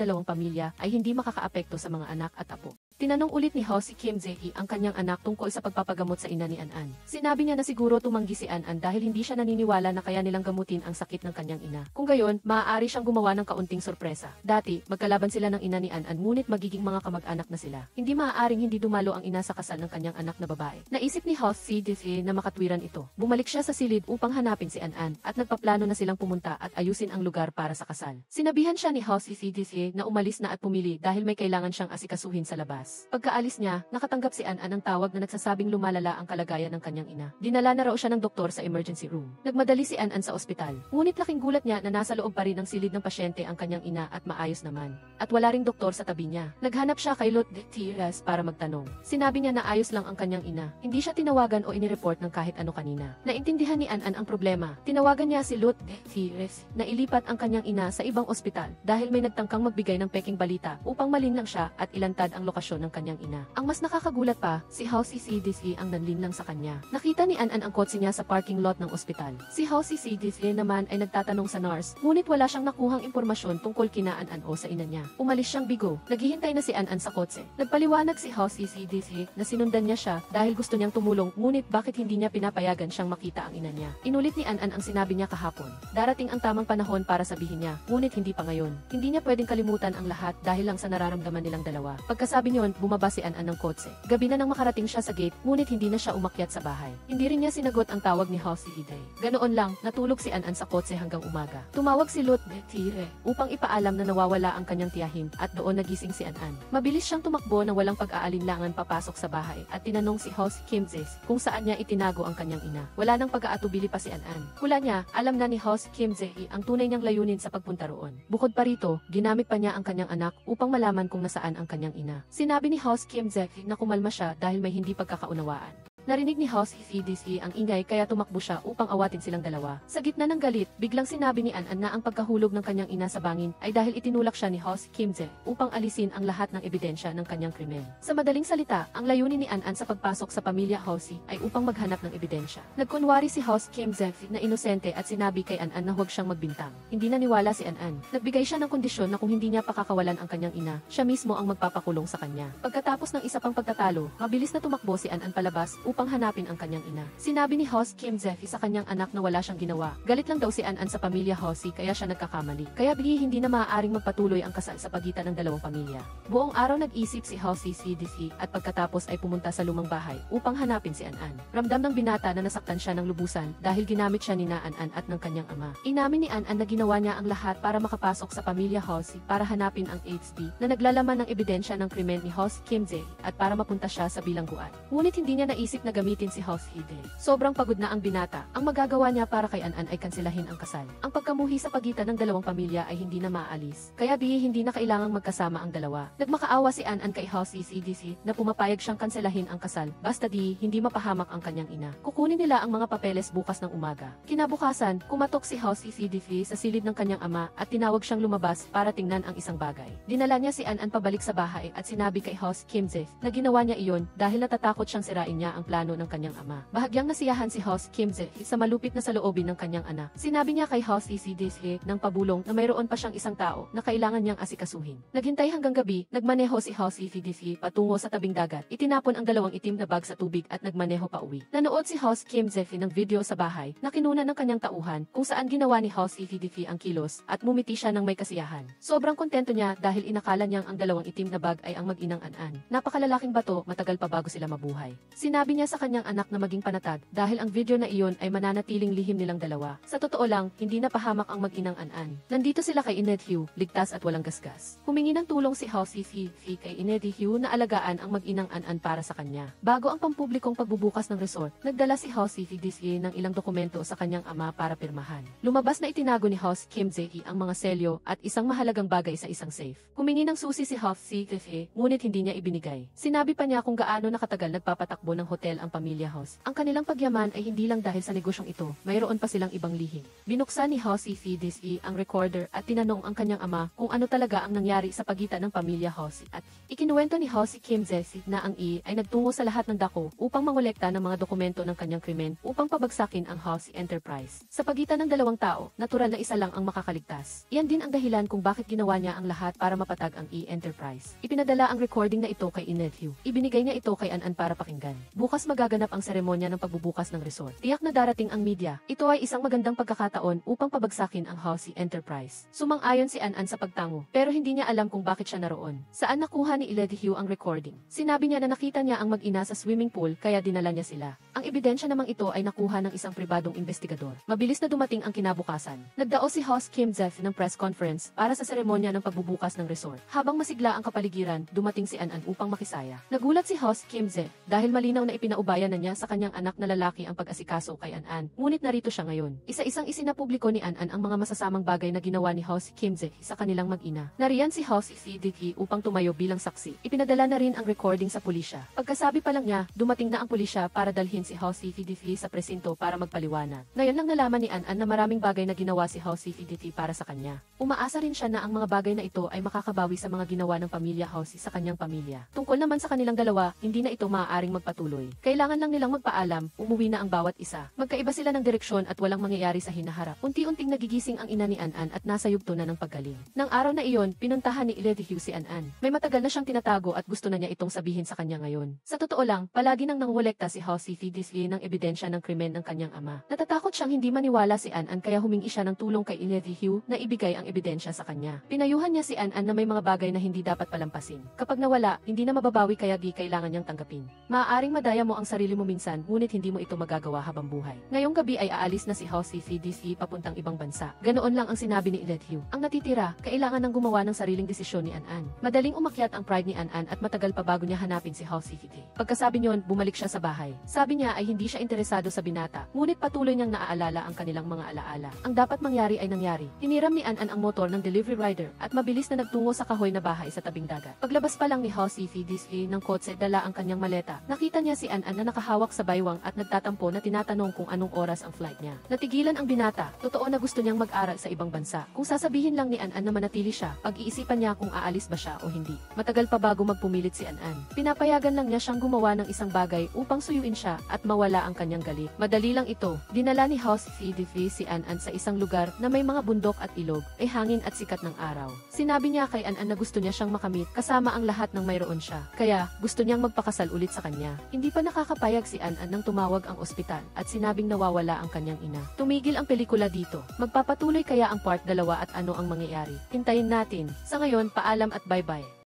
dalawang pamilya ay hindi makakaapekto sa mga anak at apo. Tinanong ulit ni House Kim Jae ang kanyang anak tungkol sa pagpapagamot sa ina ni An. Sinabi niya na siguro tumanggi si An dahil hindi siya naniniwala na kaya nilang gamutin ang sakit ng kanyang ina. Kung gayon, maaari siyang gumawa ng kaunting sorpresa. Dati, magkalaban sila ng ina ni An ngunit magiging mga kamag-anak na sila. Hindi maaaring hindi dumalo ang ina sa kasal ng kanyang anak na babae. Naisip ni House Fide na makatwiran ito. Bumalik siya sa silid upang hanapin si An at nagpaplano na silang pumunta at ayusin ang lugar para sa kasal. Sinabihan siya ni House Fide na umalis na at pumili dahil may kailangan siyang asikasuhin sa labas. Pagkaalis niya, nakatanggap si An ng tawag na nagsasabing lumalala ang kalagayan ng kanyang ina. Dinala na raw siya ng doktor sa emergency room. Nagmadali si An sa ospital. Ngunit laking gulat niya na nasa loob pa rin ng silid ng pasyente ang kanyang ina at maayos naman. At wala ring doktor sa tabi niya. Naghanap siya kay Lot de Tiras para magtanong. Sinabi niya na ayos lang ang kanyang ina. Hindi siya tinawagan o inireport ng kahit ano kanina. Naintindihan ni An ang problema. Tinawagan niya si Lut Tires na ilipat ang kanyang ina sa ibang ospital dahil may nagtangkang magbigay ng peking balita upang malinlang siya at ilantad ang lokasyon ng kanyang ina. Ang mas nakakagulat pa, si House CDC ang nanlinlang sa kanya. Nakita ni An ang kotse niya sa parking lot ng ospital. Si House CDC naman ay nagtatanong sa nurse, ngunit wala siyang nakuhang impormasyon tungkol kina An o sa ina niya. Umalis siyang bigo. Naghihintay na si An sa kotse. Nagpaliwanag si House CDC na sinundan niya siya dahil gusto niyang tumulong, ngunit bakit hindi niya pinapayagan siyang makita ang ina niya. Inulit ni An ang sinabi niya kahapon. Darating ang tamang panahon para sabihin niya, ngunit hindi pa ngayon. Hindi niya pwedeng kalimutan ang lahat dahil lang sa nararamdaman nilang dalawa. Pagkasabi niyon, bumaba si An ng kotse. Gabi na nang makarating siya sa gate, ngunit hindi na siya umakyat sa bahay. Hindi rin niya sinagot ang tawag ni House CDC. Ganoon lang, natulog si An sa kotse hanggang umaga. Tumawag si Lut Tire upang ipaalam na nawawala ang kanyang tiyahin at doon nagising si An. Mabilis siyang tumakbo na walang pag-aalinlangan papasok sa bahay at tinanong si House Kimzes kung saan niya itinago ang kanyang ina. Wala nang pag-aatubili pa si An. Hula niya, alam na ni House Kimzes ang tunay niyang layunin sa pagpunta roon. Bukod pa rito, ginamit pa niya ang kanyang anak upang malaman kung nasaan ang kanyang ina. Sinabi ni House Kimzes na kumalma siya dahil may hindi pagkakaunawaan. Narinig ni House CDC ang ingay kaya tumakbo siya upang awatin silang dalawa. Sa gitna ng galit, biglang sinabi ni An na ang pagkahulog ng kanyang ina sa bangin ay dahil itinulak siya ni House Kimze upang alisin ang lahat ng ebidensya ng kanyang krimen. Sa madaling salita, ang layunin ni An sa pagpasok sa pamilya House ay upang maghanap ng ebidensya. Nagkunwari si House Kimze na inosente at sinabi kay An na huwag siyang magbintang. Hindi naniwala si An. Nagbigay siya ng kondisyon na kung hindi niya pakakawalan ang kanyang ina, siya mismo ang magpapakulong sa kanya. Pagkatapos ng isa pang pagtatalo, mabilis na tumakbo si An palabas upang hanapin ang kanyang ina. Sinabi ni House Kimze sa kanyang anak na wala siyang ginawa. Galit lang daw si An sa pamilya House kaya siya nagkakamali. Kaya hindi na maaaring magpatuloy ang kasal sa pagitan ng dalawang pamilya. Buong araw nag-isip si House CDC at pagkatapos ay pumunta sa lumang bahay upang hanapin si An. Ramdam ng binata na nasaktan siya ng lubusan dahil ginamit siya ni An at ng kanyang ama. Inamin ni An na ginawa niya ang lahat para makapasok sa pamilya House para hanapin ang HD na naglalaman ng ebidensya ng krimen ni House Kimze at para mapunta siya sa bilangguan. Ngunit hindi niya naisip na gamitin si House Hide. Sobrang pagod na ang binata. Ang magagawa niya para kay An ay kansilahin ang kasal. Ang pagkamuhi sa pagitan ng dalawang pamilya ay hindi na maaalis. Kaya hindi na kailangang magkasama ang dalawa. Nagmakaawa si An kay House CDC na pumapayag siyang kansilahin ang kasal basta hindi mapahamak ang kanyang ina. Kukunin nila ang mga papeles bukas ng umaga. Kinabukasan, kumatok si House CDC sa silid ng kanyang ama at tinawag siyang lumabas para tingnan ang isang bagay. Dinala niya si An pabalik sa bahay at sinabi kay House Kimze na ginawa niya iyon dahil natatakot siyang sirain niya ang plano ng kanyang ama. Bahagyang nasiyahan si House Kimze sa malupit na saloobin ng kanyang anak. Sinabi niya kay House CDC ng pabulong na mayroon pa siyang isang tao na kailangan niyang asikasuhin. Naghintay hanggang gabi, nagmaneho si House CDC patungo sa tabing dagat. Itinapon ang dalawang itim na bag sa tubig at nagmaneho pa uwi. Nanood si House Kimze ng video sa bahay na kinunan ng kanyang tauhan kung saan ginawa ni House CDC ang kilos at mumiti siya ng may kasiyahan. Sobrang kontento niya dahil inakala niyang ang dalawang itim na bag ay ang mag-inang An. Napakalalaking bato, matagal pa bago sila mabuhay. Sinabi niya sa kanyang anak na maging panatag dahil ang video na iyon ay mananatiling lihim nilang dalawa. Sa totoo lang, hindi napahamak ang mag-inang An. Nandito sila kay Ined Hugh, ligtas at walang gasgas. Humingi ng tulong si House CDC kay Ined Hugh na alagaan ang mag-inang An para sa kanya. Bago ang pampublikong pagbubukas ng resort, nagdala si House CDC ng ilang dokumento sa kanyang ama para pirmahan. Lumabas na itinago ni House Kimze ang mga selyo at isang mahalagang bagay sa isang safe. Humingi ng susi si House CDC, ngunit hindi niya ibinigay. Sinabi pa niya kung gaano nakatagal nagpapatakbo ng hotel ang pamilya House. Ang kanilang pagyaman ay hindi lang dahil sa negosyong ito, mayroon pa silang ibang lihim. Binuksan ni House CDC ang recorder at tinanong ang kanyang ama kung ano talaga ang nangyari sa pagitan ng pamilya House at ikinuwento ni House Kimze na ang ay nagtungo sa lahat ng dako upang mangolekta ng mga dokumento ng kanyang krimen upang pabagsakin ang House Enterprise. Sa pagitan ng dalawang tao, natural na isa lang ang makakaligtas. Iyan din ang dahilan kung bakit ginawa niya ang lahat para mapatag ang Enterprise. Ipinadala ang recording na ito kay Ined Hugh. Ibinigay niya ito kay An para pakinggan. Bukas magaganap ang seremonya ng pagbubukas ng resort. Tiyak na darating ang media. Ito ay isang magandang pagkakataon upang pabagsakin ang House Enterprise. Sumang-ayon si An sa pagtango, pero hindi niya alam kung bakit siya naroon. Saan nakuha ni Ined Hugh ang recording? Sinabi niya na nakita niya ang mag-ina sa swimming pool kaya dinala niya sila. Ang ebidensya namang ito ay nakuha ng isang pribadong investigador. Mabilis na dumating ang kinabukasan. Nagdao si House Kimze ng press conference para sa seremonya ng pagbubukas ng resort. Habang masigla ang kapaligiran, dumating si An upang makisaya. Nagulat si House Kimze dahil malinaw na ipinaubayan na niya sa kanyang anak na lalaki ang pag-asikaso kay An-an. Ngunit narito siya ngayon. Isa-isang isinapubliko ni An-an ang mga masasamang bagay na ginawa ni Heo Si Kim-jae sa kanilang mag-ina. Nariyan si Heo Si Diki upang tumayo bilang saksi. Ipinadala na rin ang recording sa pulisya. Pagkasabi pa lang niya, dumating na ang pulisya para dalhin si Heo Si Diki sa presinto para magpaliwanag. Ngayon lang nalaman ni An-an na maraming bagay na ginawa si Heo Si Diki para sa kanya. Umaasa rin siya na ang mga bagay na ito ay makakabawi sa mga ginawa ng pamilya Heo Si sa kanyang pamilya. Tungkol naman sa kanilang dalawa, hindi na ito maaaring magpatuloy. Kailangan lang nilang magpaalam, umuwi na ang bawat isa. Magkaiba sila ng direksyon at walang mangyayari sa hinaharap. Unti-unting nagigising ang ina ni An-an at nasa yugto na ng paggaling. Nang araw na iyon, pinuntahan ni Lee Hugh si An-an. May matagal na siyang tinatago at gusto na niya itong sabihin sa kanya ngayon. Sa totoo lang, palagi nang nangolekta si Heo Si Diki ng ebidensya ng krimen ng kanyang ama. Natatakot siyang hindi maniwala si An-an kaya humingi siya ng tulong kay Lee Hugh na ibigay ang ebidensya sa kanya. Pinayuhan niya si An-an na may mga bagay na hindi dapat palampasin. Kapag nawala, hindi na mababawi kaya kailangan niyang tanggapin. Maaaring madaya mo ang sarili mo minsan, ngunit hindi mo ito magagawa habang buhay. Ngayong gabi ay aalis na si Heo Si Diki papuntang ibang bansa. Ganoon lang ang sinabi ni Lee Hugh. Ang natitira, kailangan nang gumawa ng sariling desisyon ni An-an. Madaling umakyat ang pride ni An-an at matagal pa bago niya hanapin si Heo Si Diki. Pagkasabi niyon, bumalik siya sa bahay. Sabi niya ay hindi siya interesado sa binata, ngunit patuloy niyang naaalala ang kanilang mga alaala. Ang dapat mangyari ay nangyari. Hiniram ni An-an ang motor ng delivery rider at mabilis na nagtungo sa kahoy na bahay sa tabing dagat. Paglabas pa lang ni Heo Si Diki ng kotse dala ang kanyang maleta. Nakita niya si An-an na nakahawak sa baywang at nagtatampo na tinatanong kung anong oras ang flight niya. Natigilan ang binata. Totoo na gusto niyang mag-aral sa ibang bansa. Kung sasabihin lang ni An-an na manatili siya, pag-iisipan niya kung aalis ba siya o hindi. Matagal pa bago magpumilit si An-an. Pinapayagan lang niya siyang gumawa ng isang bagay upang suyuin siya at mawala ang kanyang galit. Madali lang ito. Dinala ni Heo Si Diki si An-an sa isang lugar na may mga bundok at ilog, ay hangin at sikat ng araw. Sinabi niya kay An-an na gusto niya siyang makamit kasama ang lahat ng mayroon siya. Kaya, gusto niyang magpakasal ulit sa kanya. Hindi pa nakakapayag si An-an nang tumawag ang ospital at sinabing nawawala ang kanyang ina. Tumigil ang pelikula dito. Magpapatuloy kaya ang part 2 at ano ang mangyayari? Hintayin natin. Sa ngayon, paalam at bye-bye.